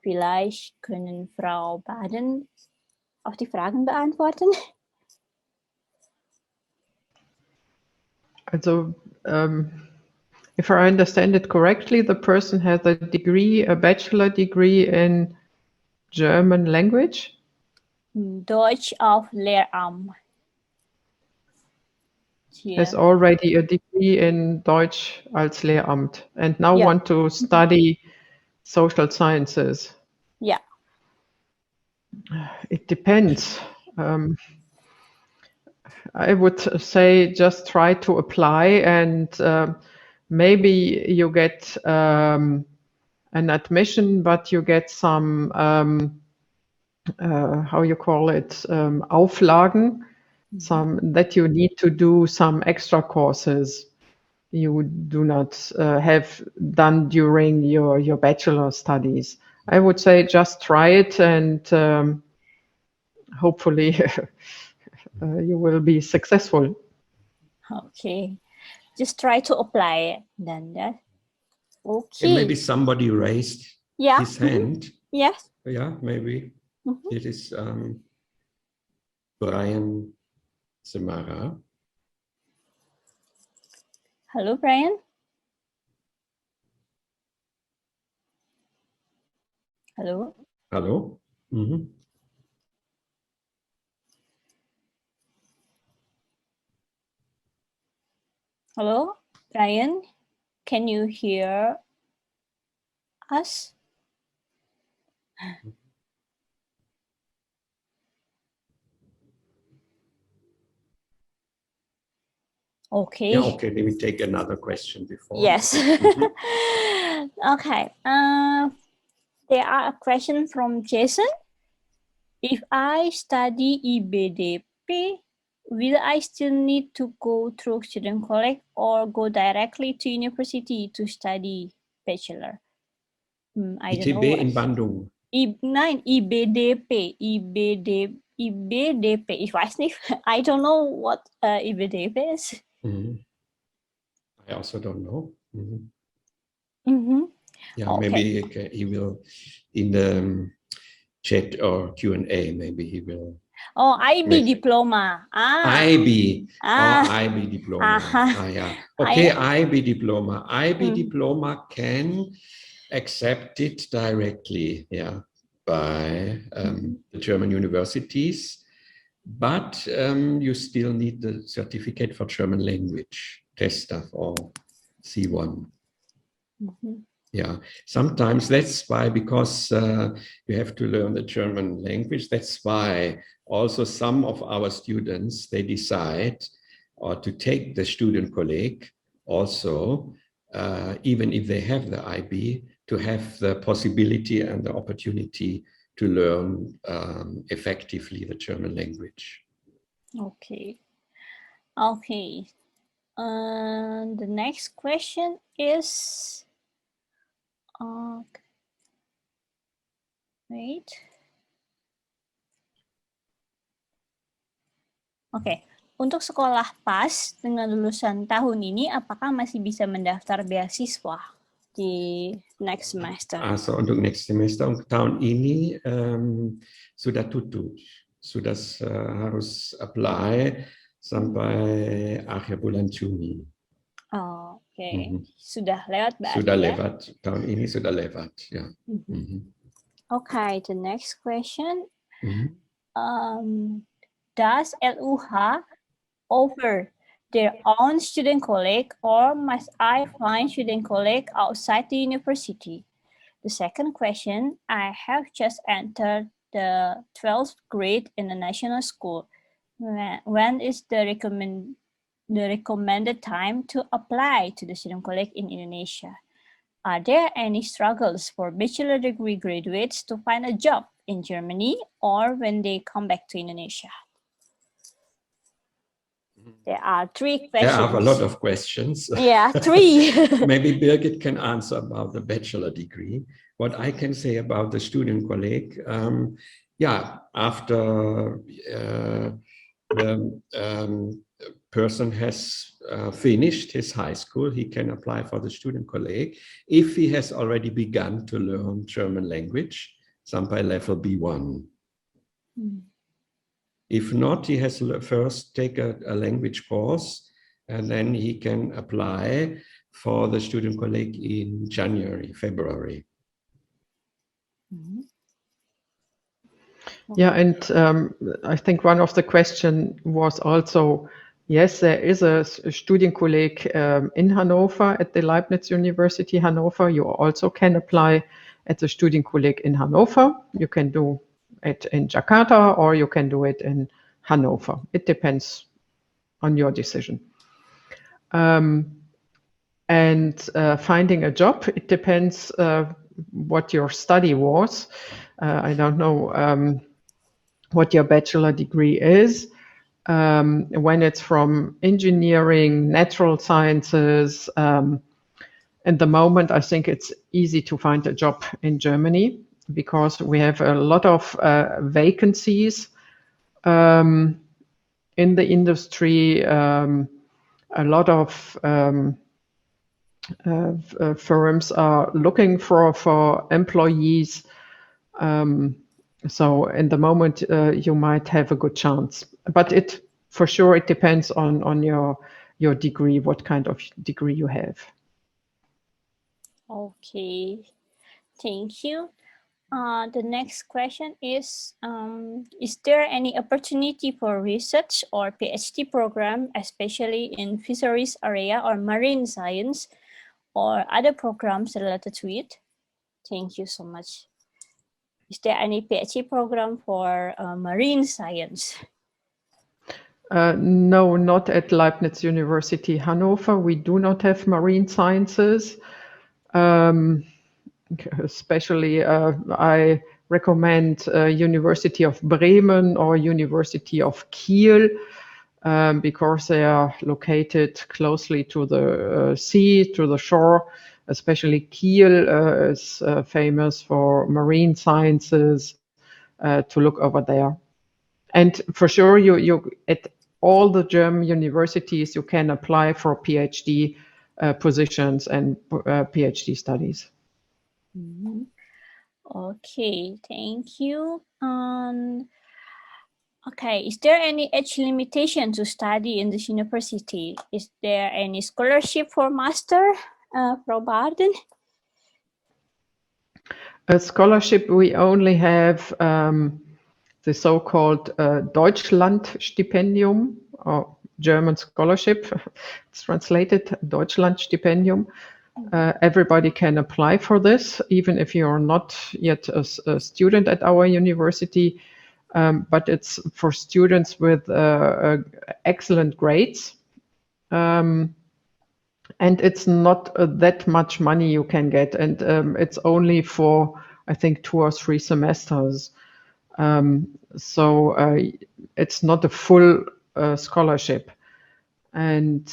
Vielleicht können Frau Baden auch die Fragen beantworten. Also, if I understand it correctly, the person has a degree, a bachelor degree in German language. Deutsch auf Lehramt. Has already a degree in Deutsch als Lehramt and now Yeah. want to study social sciences. Yeah. It depends. I would say just try to apply and maybe you get an admission, but you get some, how you call it, Auflagen, some that you need to do some extra courses you do not have done during your bachelor studies. I would say just try it and hopefully you will be successful. Okay, just try to apply it then. Yeah. Okay. And maybe somebody raised his hand. Yes. Yeah, maybe. It is Brian Samara. Hello, Brian. Hello. Hello. Hello, Brian. Can you hear us? Okay. Yeah, okay, let me take another question before. Yes. Okay. There are a question from Jason. If I study IBDP, will I still need to go through student college or go directly to university to study bachelor? I don't know. ITB in Bandung. Nein, IBDP. IBDP. Ich weiß nicht. I don't know what IBDP is. I also don't know. Yeah, Okay. maybe he will in the chat or Q&A. Maybe he will. Oh, IB diploma. IB. IB diploma. Yeah. Okay, IB diploma. IB diploma can accept it directly. Yeah, by the German universities, but you still need the certificate for German language. Tester or C1. Yeah, sometimes that's why, because you have to learn the German language. That's why also some of our students, they decide to take the Studienkolleg also, even if they have the IB, to have the possibility and the opportunity to learn effectively the German language. Okay. Okay. The next question is, wait. Oke, untuk sekolah PAS dengan lulusan tahun ini, apakah masih bisa mendaftar beasiswa di next semester? Also untuk next semester, untuk tahun ini sudah tutup, sudah harus apply sampai akhir bulan Juni. Oh, oke. Sudah lewat berarti. Sudah lewat, tahun ini sudah lewat, ya. Okay, the next question. Does LUH offer their own student college, or must I find student college outside the university? The second question, I have just entered the 12th grade in a national school. When is the recommended time to apply to the student college in Indonesia? Are there any struggles for bachelor degree graduates to find a job in Germany or when they come back to Indonesia? There are 3 questions. There are a lot of questions. Yeah, 3. Maybe Birgit can answer about the bachelor degree. What I can say about the student colleague, yeah, after the person has finished his high school, he can apply for the student colleague if he has already begun to learn German language, some by level B1. If not, he has to first take a language course, and then he can apply for the student colleague in January, February. Yeah, and I think one of the question was also, yes, there is a Studienkolleg in Hannover at the Leibniz University Hannover. You also can apply at the Studienkolleg in Hannover. You can do it in Jakarta or you can do it in Hannover. It depends on your decision. And finding a job, it depends what your study was. I don't know what your bachelor degree is. When it's from engineering, natural sciences, at the moment, I think it's easy to find a job in Germany because we have a lot of vacancies in the industry. A lot of firms are looking for employees. So in the moment, you might have a good chance. But it for sure, it depends on your degree, what kind of degree you have. Okay, thank you. The next question is there any opportunity for research or PhD program, especially in fisheries area or marine science or other programs related to it? Thank you so much. Is there any PhD program for marine science? No, not at Leibniz University Hannover. We do not have marine sciences. Especially, I recommend University of Bremen or University of Kiel because they are located closely to the sea, to the shore. Especially Kiel is famous for marine sciences, to look over there. And for sure, you at all the German universities, you can apply for PhD positions and PhD studies. Mm-hmm. Okay, thank you. Okay, is there any age limitation to study in this university? Is there any scholarship for master, Frau Barden? A scholarship, we only have the so-called Deutschlandstipendium, or German scholarship. It's translated Deutschlandstipendium. Everybody can apply for this, even if you're not yet a student at our university. But it's for students with excellent grades. And it's not that much money you can get. And it's only for, I think, 2 or 3 semesters. So it's not a full scholarship. And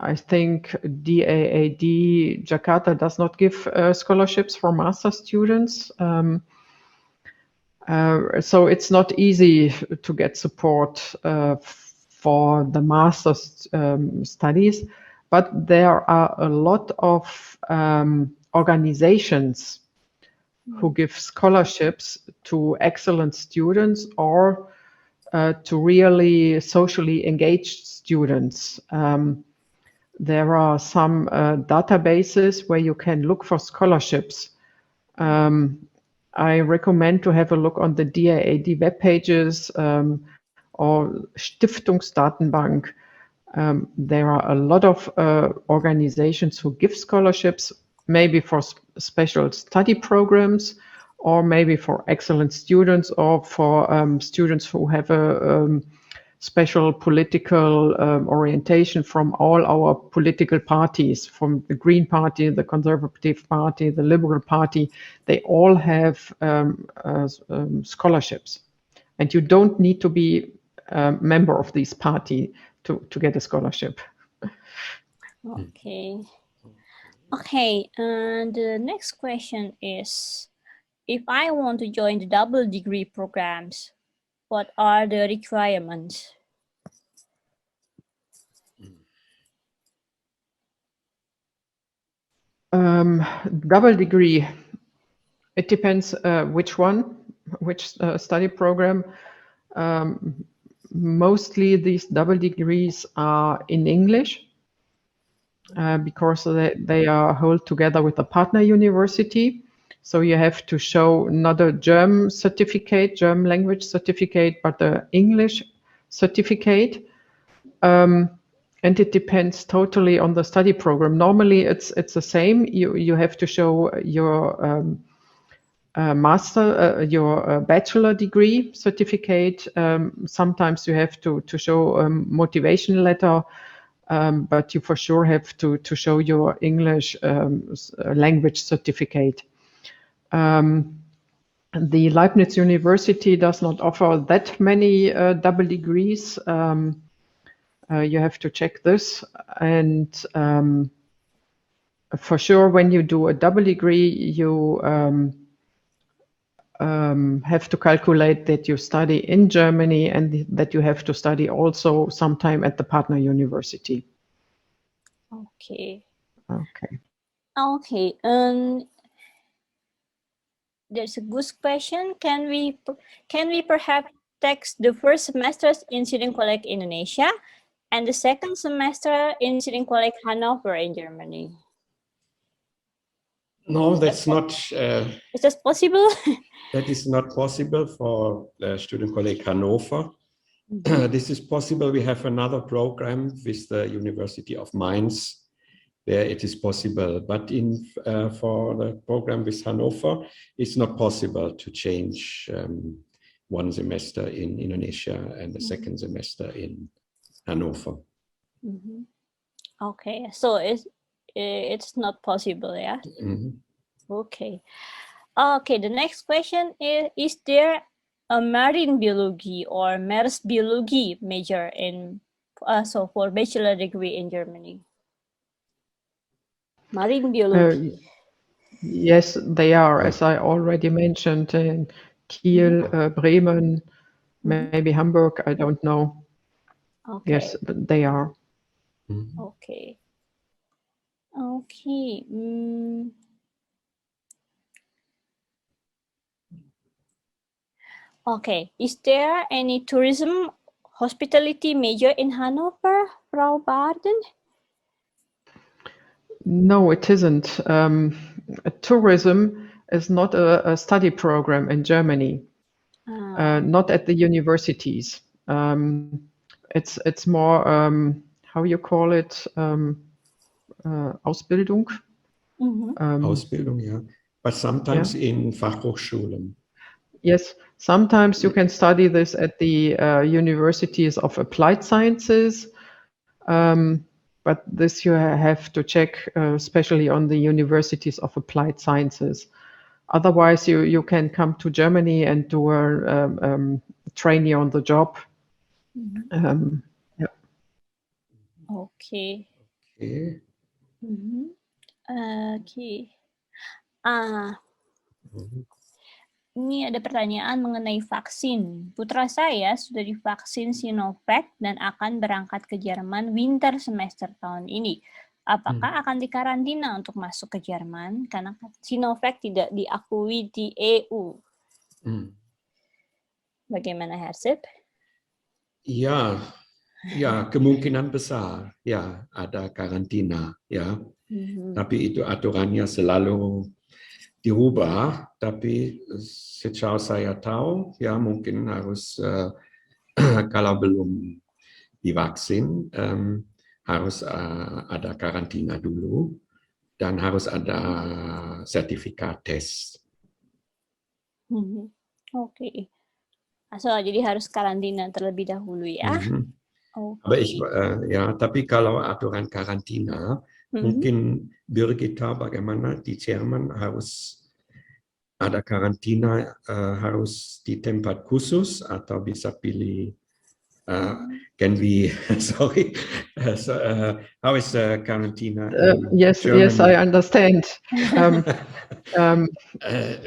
I think DAAD Jakarta does not give scholarships for master students. So it's not easy to get support for the master's studies, but there are a lot of organizations who give scholarships to excellent students or to really socially engaged students. There are some databases where you can look for scholarships. I recommend to have a look on the DAAD web pages or Stiftungsdatenbank. There are a lot of organizations who give scholarships, maybe for special study programs, or maybe for excellent students, or for students who have a special political orientation from all our political parties, from the Green Party, the Conservative Party, the Liberal Party. They all have scholarships. And you don't need to be member of this party to get a scholarship. Okay. Okay, and the next question is, if I want to join the double degree programs, what are the requirements? Double degree, it depends which study program. Mostly these double degrees are in English because they are held together with a partner university. So you have to show not a German language certificate, but the English certificate. And it depends totally on the study program. Normally it's the same. You have to show your bachelor degree certificate. Sometimes you have to show a motivation letter, but you for sure have to show your English language certificate. The Leibniz University does not offer that many double degrees. You have to check this, and for sure when you do a double degree, you have to calculate that you study in Germany and that you have to study also sometime at the partner university. Okay. Okay. Okay. There's a good question. Can we perhaps take the first semesters in Student College Indonesia and the second semester in Student College Hannover in Germany? No, that's not. Is that possible? That is not possible for Student College Hannover. This is possible. We have another program with the University of Mainz where it is possible, but for the program with Hannover, it's not possible to change one semester in Indonesia and the second semester in Hannover. Okay, so it's not possible, yeah? Okay. Okay, the next question is there a marine biology or Meeresbiologie major so for bachelor degree in Germany? Marine biology. Yes, they are, as I already mentioned, in Kiel, Bremen, maybe Hamburg, I don't know. Okay. Yes, but they are. Okay. Okay. Okay. Is there any tourism hospitality major in Hannover, Frau Baarden? No, it isn't. Tourism is not a study program in Germany, not at the universities. It's more, how you call it, Ausbildung? Ausbildung, yeah. But sometimes in Fachhochschulen. Yes, sometimes you can study this at the universities of applied sciences, but this you have to check, especially on the universities of applied sciences. Otherwise, you can come to Germany and do a trainee on the job. Yeah. Okay. Okay. Okay. Ini ada pertanyaan mengenai vaksin. Putra saya sudah divaksin Sinovac dan akan berangkat ke Jerman winter semester tahun ini. Apakah akan dikarantina untuk masuk ke Jerman karena Sinovac tidak diakui di EU? Bagaimana, Hersip? Ya, kemungkinan besar ya ada karantina ya. Tapi itu aturannya selalu dirubah, tapi sejauh saya tahu ya mungkin harus kalau belum divaksin harus ada karantina dulu dan harus ada sertifikat tes. Oke. So, jadi harus karantina terlebih dahulu ya. Tapi kalau aturan karantina mungkin Birgitta bagaimana di Jerman harus ada karantina harus di tempat khusus atau bisa pilih Can we, sorry, how is quarantine? Yes, yes, I understand.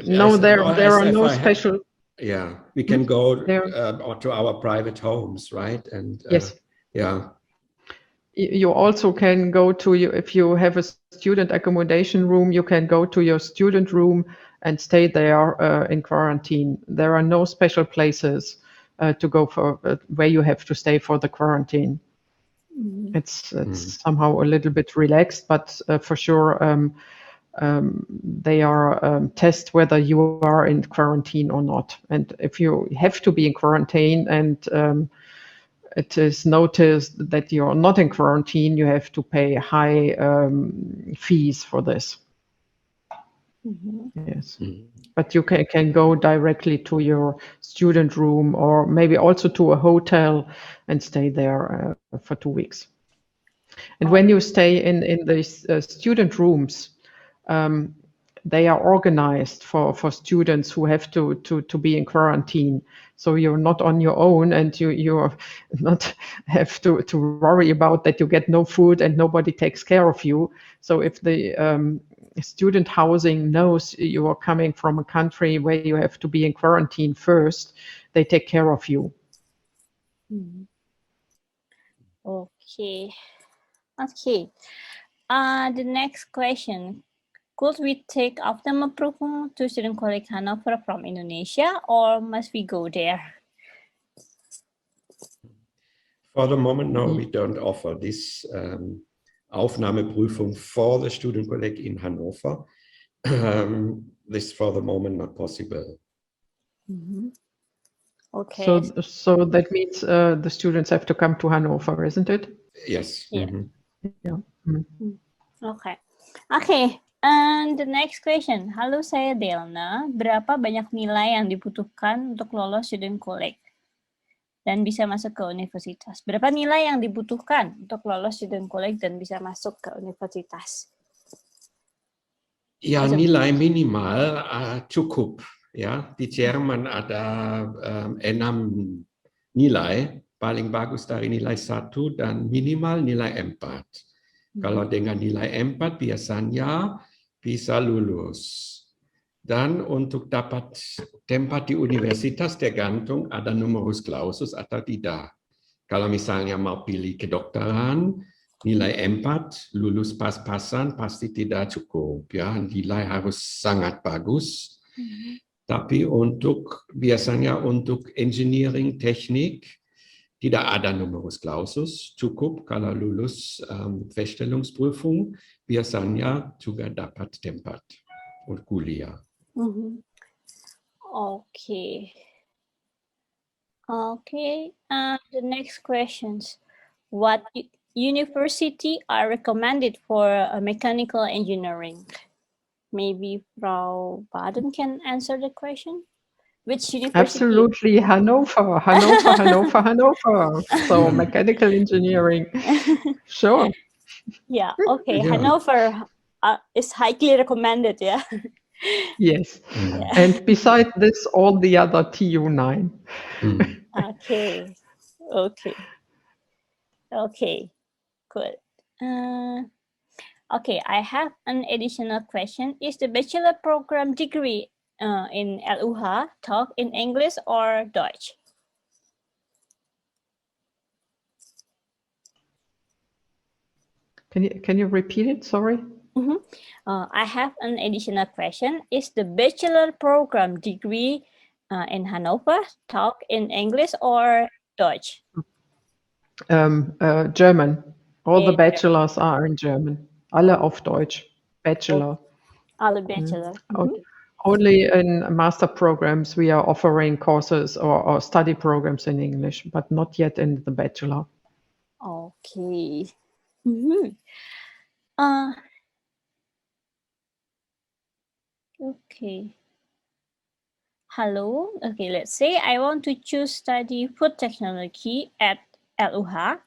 No, there are no special. Yeah, we can go to our private homes, right? And yes, yeah. You also can go to if you have a student accommodation room, you can go to your student room and stay there in quarantine. There are no special places to go for where you have to stay for the quarantine. It's somehow a little bit relaxed, but for sure they are test whether you are in quarantine or not. And if you have to be in quarantine and it is noticed that you're not in quarantine, you have to pay high fees for this. Yes. But you can go directly to your student room or maybe also to a hotel and stay there for 2 weeks. And when you stay in these student rooms, they are organized for students who have to be in quarantine. So you're not on your own, and you not have to worry about that you get no food and nobody takes care of you. So if the student housing knows you are coming from a country where you have to be in quarantine first, they take care of you. Okay. Okay. The next question. Could we take Aufnahmeprüfung to Student College Hannover from Indonesia, or must we go there? For the moment, no, we don't offer this Aufnahmeprüfung for the Student College in Hannover. This for the moment not possible. Okay. So that means the students have to come to Hannover, isn't it? Yes. Yeah. Yeah. Okay. Okay. And the next question. Halo, saya Delna. Berapa banyak nilai yang dibutuhkan untuk lolos Student College dan bisa masuk ke universitas? Berapa nilai yang dibutuhkan untuk lolos Student College dan bisa masuk ke universitas? Ya, nilai minimal cukup. Ya, di Jerman ada 6 nilai, paling bagus dari nilai 1 dan minimal nilai 4. Kalau dengan nilai 4 biasanya bisa lulus. Dan untuk dapat tempat di universitas tergantung ada numerus clausus atau tidak. Kalau misalnya mau pilih kedokteran, nilai 4, lulus pas-pasan pasti tidak cukup. Ya, nilai harus sangat bagus. Tapi biasanya untuk engineering teknik, tidak ada numerus clausus, cukup kalau lulus Feststellungsprüfung, biasanya juga dapat tempat untuk kuliah. Okay. Okay. The next questions. What university are recommended for mechanical engineering? Maybe Frau Baden can answer the question. Which university? Absolutely, Hannover. So mechanical engineering, sure. Yeah, okay. Yeah. Hannover is highly recommended, yeah. Yes. Yeah. And beside this, all the other TU9. Okay. Okay. Okay. Good. Okay, I have an additional question. Is the bachelor program degree in LUH taught in English or Deutsch? Can you repeat it? Sorry. I have an additional question. Is the bachelor program degree in Hannover taught in English or Deutsch? German. All the bachelors are in German. Alle auf Deutsch. Bachelor. Alle bachelor. Only in master programs we are offering courses or study programs in English, but not yet in the bachelor. Okay. Okay. Hello. Okay, let's say I want to choose study food technology at LUH,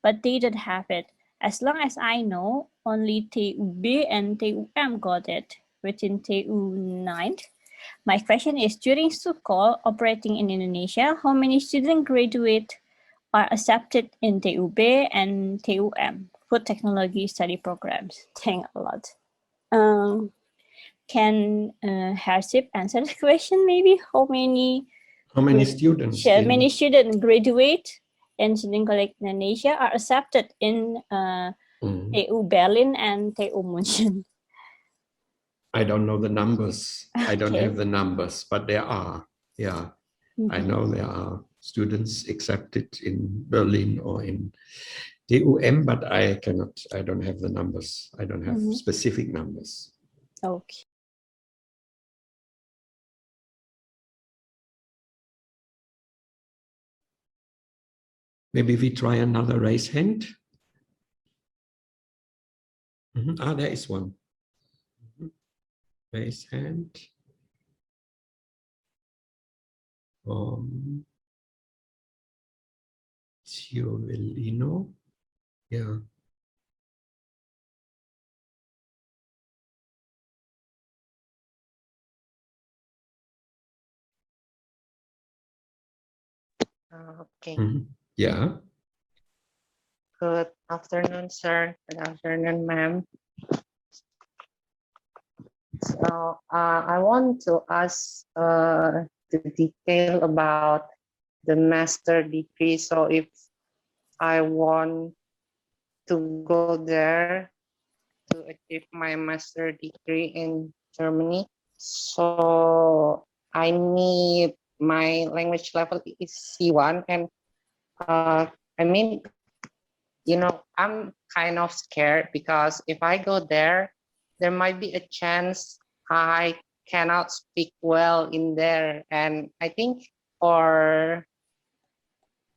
but they don't have it. As long as I know, only TUB and TUM got it within TU9. My question is, during school operating in Indonesia, how many students graduate are accepted in TUB and TUM, Food Technology Study Programs. Thanks a lot. Can Harsip answer the question maybe? How many students? Many students graduate and student college in Asia are accepted in TU Berlin and TU München? I don't know the numbers. I don't Okay. have the numbers, but there are. Yeah, I know there are students accepted in Berlin or in TUM, but I don't have the numbers. I don't have specific numbers. Okay. Maybe we try another raise hand. There is one. Raise hand. Ciolino. Yeah. Okay. Yeah. Good afternoon, sir. Good afternoon, ma'am. So I want to ask the detail about the master degree. So if I want to go there to achieve my master degree in Germany, so I need my language level is C1, and I mean, I'm kind of scared because if I go there might be a chance I cannot speak well in there. And I think for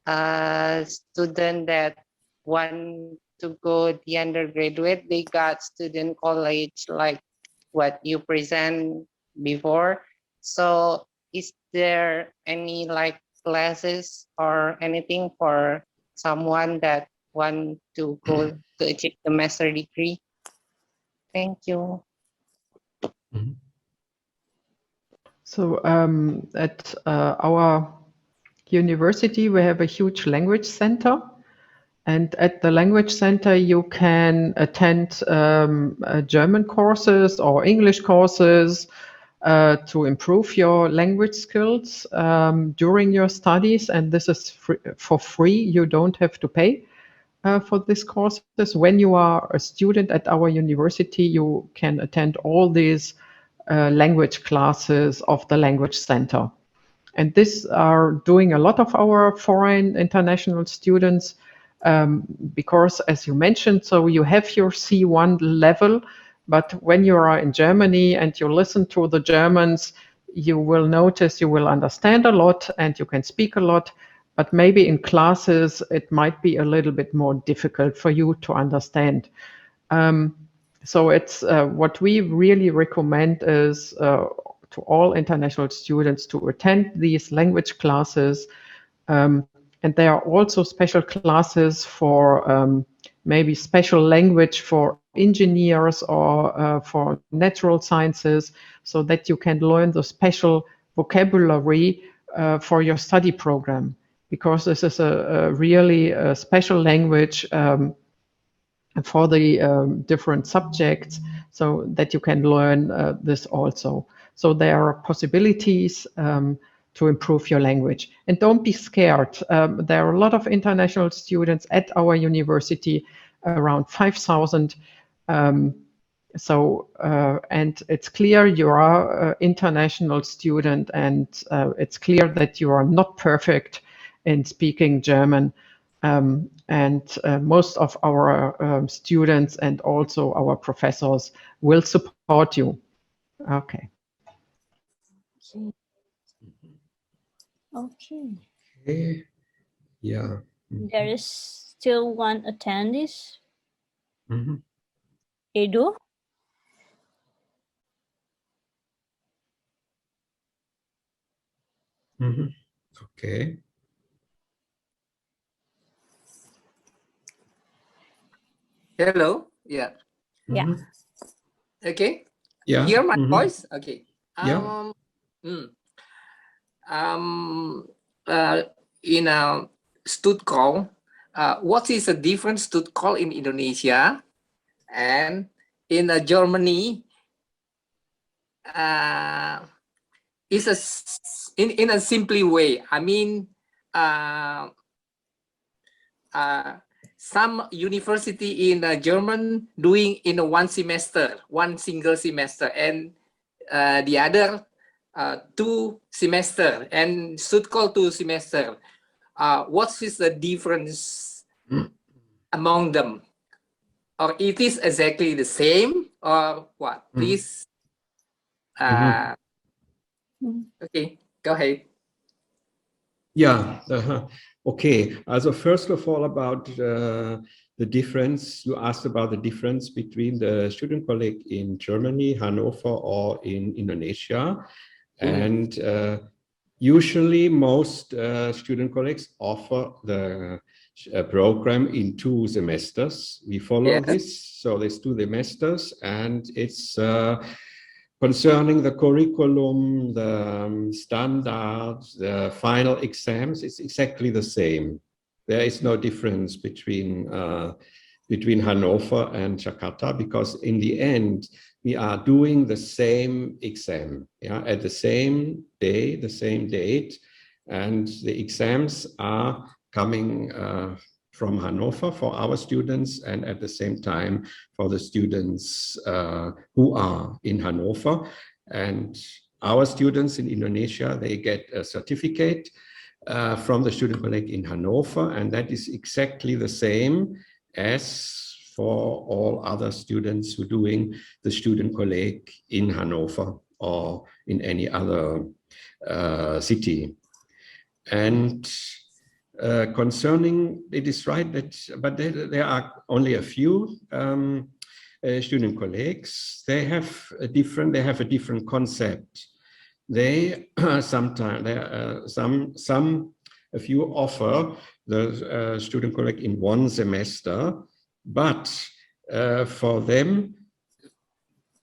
a student that want to go the undergraduate, they got student college like what you present before. So is there any like classes or anything for someone that want to go to achieve the master degree? Thank you. So at our university, we have a huge language center. And at the language center, you can attend German courses or English courses to improve your language skills during your studies. And this is for free. You don't have to pay for these courses. When you are a student at our university, you can attend all these language classes of the language center. And this are doing a lot of our foreign international students because, as you mentioned, so you have your C1 level, but when you are in Germany and you listen to the Germans, you will notice you will understand a lot and you can speak a lot, but maybe in classes it might be a little bit more difficult for you to understand. So it's what we really recommend is to all international students to attend these language classes. And there are also special classes for maybe special language for engineers or for natural sciences, so that you can learn the special vocabulary for your study program, because this is a really special language for the different subjects, so that you can learn this also. So there are possibilities to improve your language. And don't be scared. There are a lot of international students at our university, around 5,000. And it's clear you are an international student, and it's clear that you are not perfect in speaking German. Most of our students and also our professors will support you. Okay. Okay. Yeah. There is still one attendee. Edu? Okay. Hello. Yeah. Yeah. Okay. Yeah. Hear my voice? Okay. Yeah. In stud call. What is the different stud call in Indonesia and in Germany? Is in a simply way. I mean, some university in German doing in one semester, one single semester, and the other 2 semester, and should call 2 semester. What is the difference among them? Or it is exactly the same, or what? Please. Okay, go ahead. Yeah, okay. Also first of all, about the difference, you asked about the difference between the student colleague in Germany, Hannover, or in Indonesia. And usually most student colleagues offer the program in 2 semesters. We follow this, so there's 2 semesters, and it's concerning the curriculum, the standards, the final exams, it's exactly the same. There is no difference between Hannover and Jakarta, because in the end, we are doing the same exam, at the same day, the same date, and the exams are coming from Hannover for our students, and at the same time for the students who are in Hannover. And our students in Indonesia, they get a certificate from the student colleague in Hannover, and that is exactly the same as for all other students who are doing the student colleague in Hannover or in any other city. And concerning, it is right that, but there are only a few student colleagues. They have a different concept. They sometimes a few offer the student colleague in 1 semester, but for them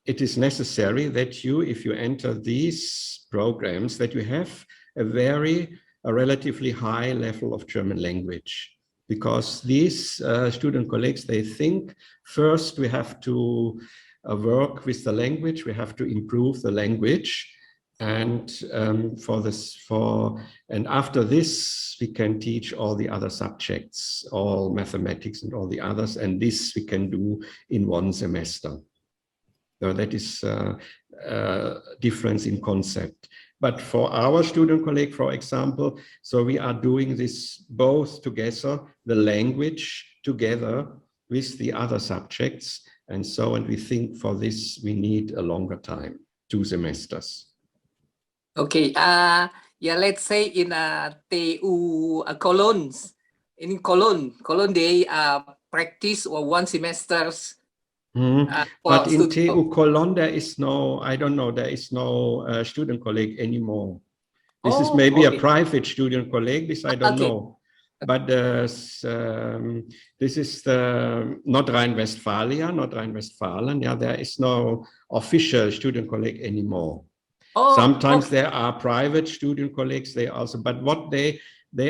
it is necessary that you, if you enter these programs, that you have a relatively high level of German language, because these student colleagues, they think first we have to work with the language, we have to improve the language, and and after this we can teach all the other subjects, all mathematics and all the others, and this we can do in 1 semester. So that is a difference in concept. But for our student colleague, for example, so we are doing this both together, the language together with the other subjects, and so, and we think for this we need a longer time, 2 semesters. Okay, yeah, let's say in TU Cologne, in Cologne they practice 1 semesters. But in TU Cologne there is no, I don't know, there is no student colleague anymore. This is maybe a private student colleague, this I don't know. But this is the Nordrhein-Westfalen, yeah, there is no official student colleague anymore. Sometimes there are private student colleagues, they also, but what they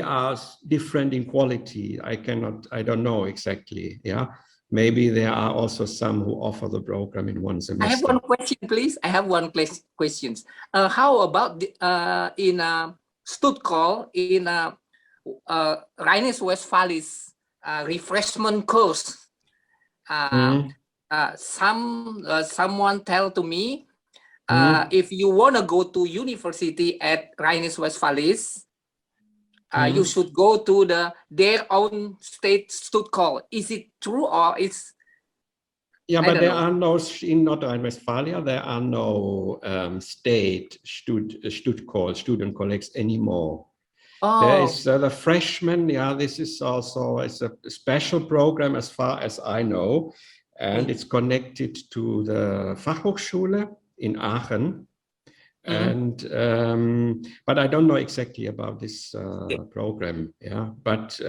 are different in quality. I don't know exactly, yeah. Maybe there are also some who offer the program in 1 semester. I have one question, please. I have one question. How about in Stuttgart, in Rhine-Westphalis refreshment course? Someone tell to me, if you want to go to university at Rhine-Westphalis, you should go to their own state Stuttgart. Is it true, or it's? Yeah, but there are no, in Nordrhein-Westphalia, there are no state Stuttgart student colleagues anymore. There is the freshman, yeah, this is also, it's a special program as far as I know, and it's connected to the Fachhochschule in Aachen. And but I don't know exactly about this program, yeah. But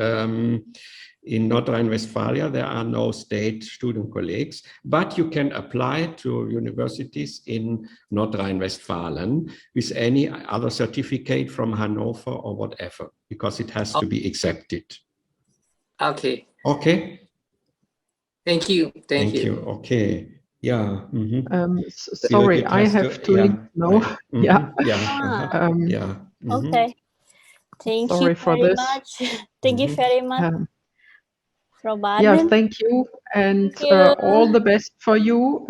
in North Rhine-Westphalia, there are no state student colleagues, but you can apply to universities in North Rhine-Westphalen with any other certificate from Hannover or whatever, because it has to be accepted. Okay. Okay. Thank you. Thank you. Okay. Yeah. Sorry, I have to leave now. Yeah. Yeah. Okay. Thank Sorry you for very this. much. Thank you very much, Frau Baden. Yeah, thank you, and all the best for you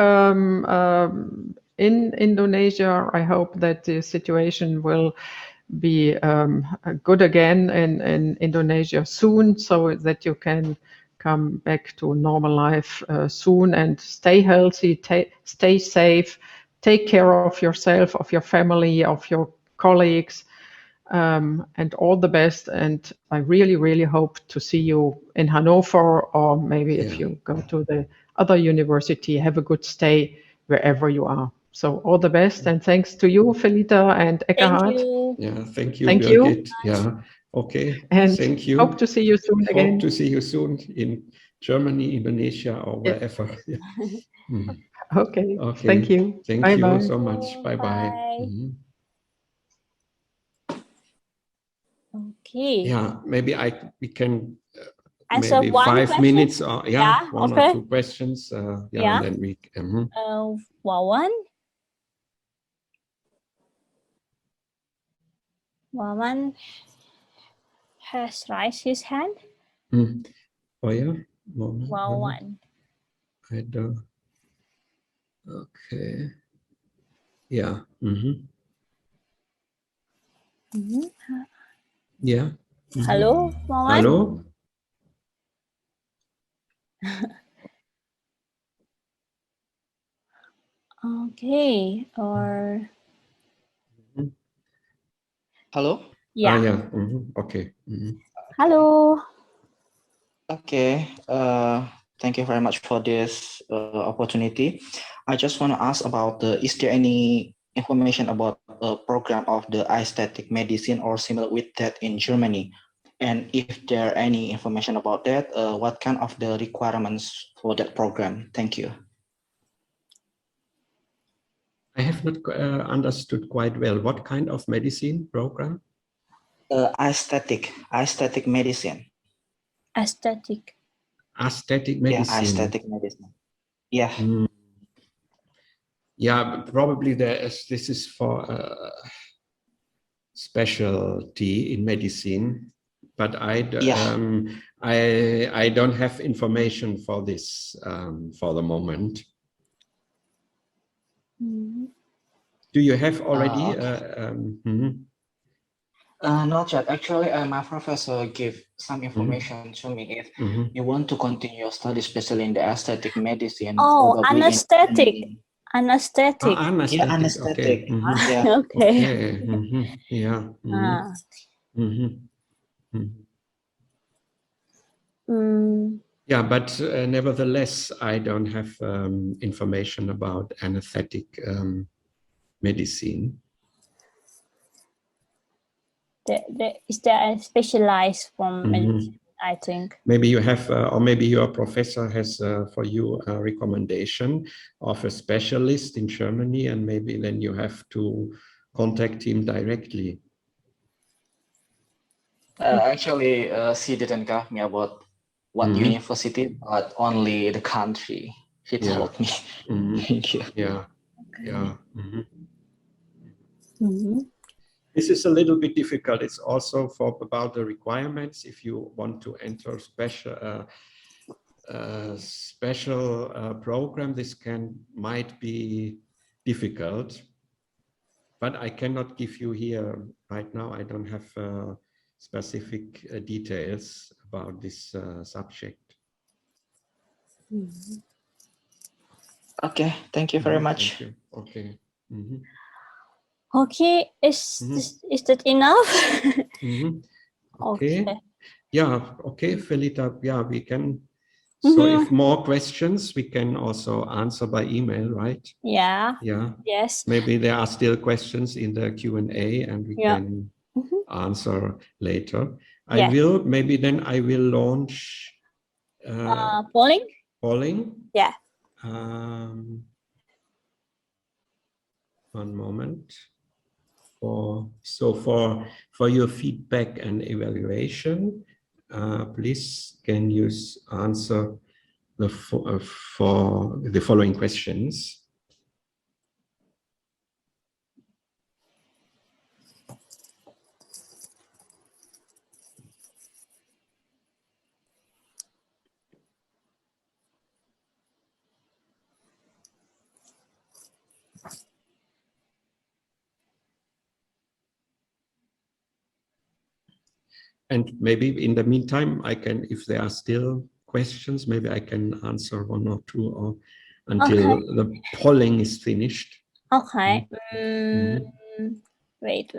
in Indonesia. I hope that the situation will be good again in Indonesia soon, so that you can come back to normal life soon, and stay healthy, stay safe, take care of yourself, of your family, of your colleagues. And all the best. And I really, really hope to see you in Hannover, or maybe if you go to the other university, have a good stay wherever you are. So all the best, and thanks to you, Felita and Eckhard. Thank you. Yeah, thank you, Thank Birgit. you. Yeah, okay. And thank you. Hope to see you soon again. Hope to see you soon in Germany, Indonesia, or wherever. Okay. Okay. Thank you. Thank Bye you bye. so much. Bye-bye. Okay. Yeah, maybe we can answer maybe one 5 question? minutes or one okay. or two questions. Yeah. And then we. Wawan has raised his hand. Oh yeah. Wawan. I don't. Okay. Yeah. Yeah. Halo, Wawan. Halo. Okay. Or. Hello? Yeah. Yeah. Okay. Hello. Okay. Thank you very much for this opportunity. I just want to ask about is there any information about a program of the aesthetic medicine or similar with that in Germany? And if there are any information about that, what kind of the requirements for that program? Thank you. I have not understood quite well. What kind of medicine program? Aesthetic medicine. Aesthetic medicine. Yeah, aesthetic medicine. Yeah. Yeah, probably this is for specialty in medicine, but I don't have information for this for the moment. Do you have already? Not yet. Actually, my professor gave some information to me. If you want to continue your study, especially in the aesthetic medicine. Oh, anesthetic. Anesthetic. Yeah, anesthetic. Okay. Yeah. Okay. Yeah. Yeah, but nevertheless, I don't have information about anesthetic medicine. Is there a specialized from medicine, I think. Maybe you have, or maybe your professor has for you a recommendation of a specialist in Germany, and maybe then you have to contact him directly. Actually, she didn't tell me about what university, but only the country. She told me. Thank you. Yeah. Yeah. This is a little bit difficult. It's also about the requirements. If you want to enter special program, this might be difficult. But I cannot give you here right now. I don't have specific details about this subject. Okay, thank you very much. Thank you. Okay. Okay, is that enough? Okay. Yeah, okay, Felita. Yeah, we can. So if more questions, we can also answer by email, right? Yeah. Yeah. Yes. Maybe there are still questions in the Q&A and we can answer later. Maybe then I will launch Polling? Polling? Yeah. One moment. For your feedback and evaluation, please can you answer for the following questions. And maybe in the meantime, I can, if there are still questions, maybe I can answer one or two or until the polling is finished. Okay. Wait.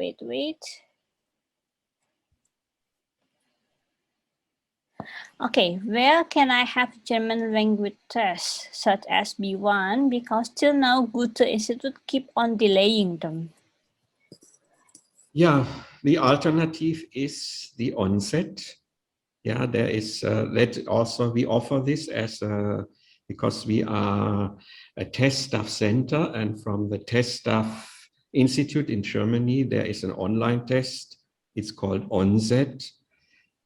Okay, where can I have German language tests such as B1? Because till now, Goethe Institute keep on delaying them. Yeah, the alternative is the onset. Yeah, there is that also we offer this as because we are a test staff center, and from the test staff institute in Germany, there is an online test. It's called onset.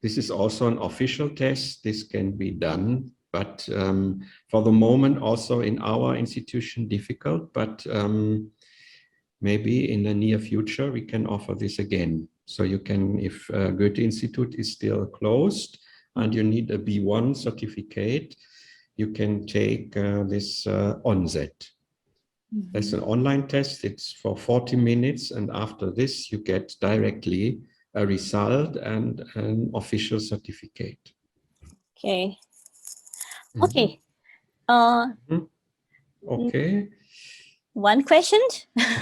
This is also an official test. This can be done, but for the moment, also in our institution, difficult. But maybe in the near future, we can offer this again. So you can, if Goethe Institute is still closed and you need a B1 certificate, you can take this onset. There's an online test. It's for 40 minutes. And after this, you get directly a result and an official certificate. Okay. Mm-hmm. Okay. Okay. One question.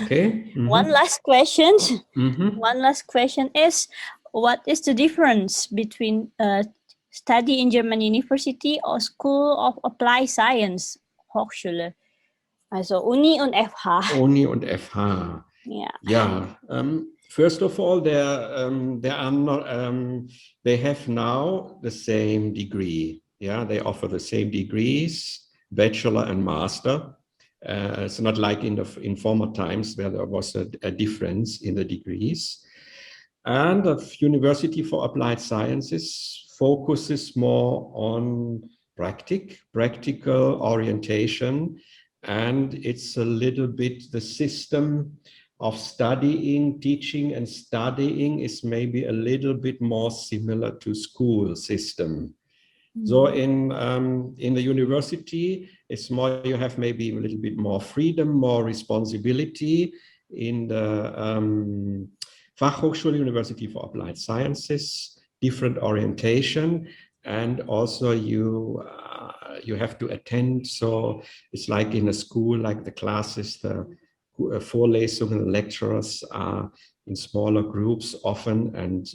Okay. Mm-hmm. One last question. Mm-hmm. One last question is, what is the difference between study in German university or School of Applied Science, Hochschule? Also Uni und FH. Uni und FH. Yeah. Yeah. First of all, they are not. They have now the same degree. Yeah, they offer the same degrees, bachelor and master. It's not like in former times where there was a difference in the degrees. And the University for Applied Sciences focuses more on practical orientation, and it's a little bit the system of studying, teaching and studying is maybe a little bit more similar to school system. So in the university, it's more, you have maybe a little bit more freedom, more responsibility. In the Fachhochschule, University for Applied Sciences, different orientation, and also you have to attend. So it's like in a school, like the classes, the Vorlesungen, lecturers are in smaller groups often, and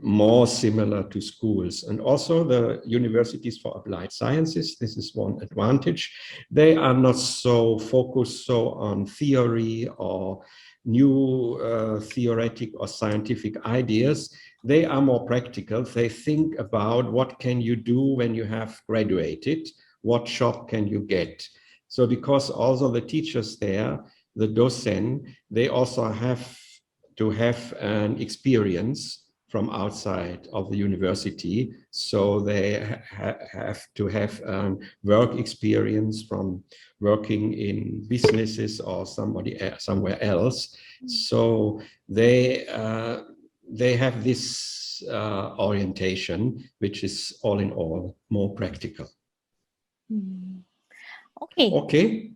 more similar to schools. And also the universities for applied sciences, this is one advantage. They are not so focused on theory or new theoretic or scientific ideas. They are more practical. They think about what can you do when you have graduated, what job can you get. So because also the teachers there, the docent, they also have to have an experience from outside of the university. So they have to have work experience from working in businesses or somewhere else. So they have this orientation, which is all in all more practical. Okay. Okay.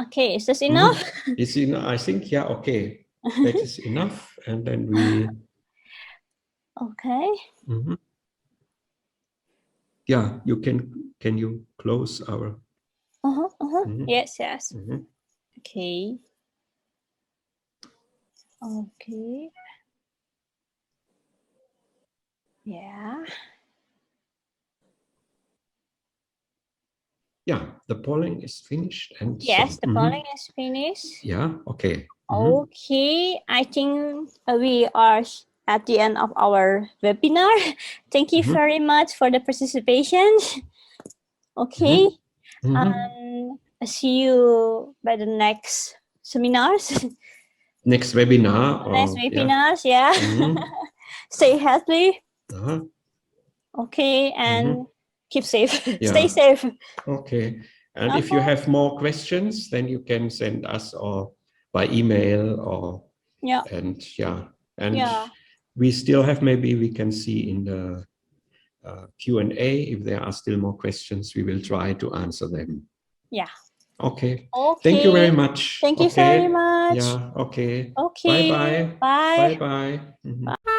Okay, is this enough? It's enough. I think, yeah, okay. That is enough. And then we... Okay. Mm-hmm. Yeah, you can you close our... Mm-hmm. Yes. Mm-hmm. Okay. Okay. Yeah. Yeah, the polling is finished. And yes, so, the polling is finished. Yeah, okay. Okay, I think we are at the end of our webinar. Thank you very much for the participation. Okay. See you by the next seminars. Next webinar. Next webinars, yeah. Stay healthy. Okay, and keep safe. Stay safe. Okay. And if you have more questions, then you can send us or by email or and we still have, maybe we can see in the Q&A if there are still more questions, we will try to answer them. Yeah. Okay. Thank you very much. Thank you very much. Yeah. Okay. Okay. Bye-bye. Bye. Bye-bye. Bye.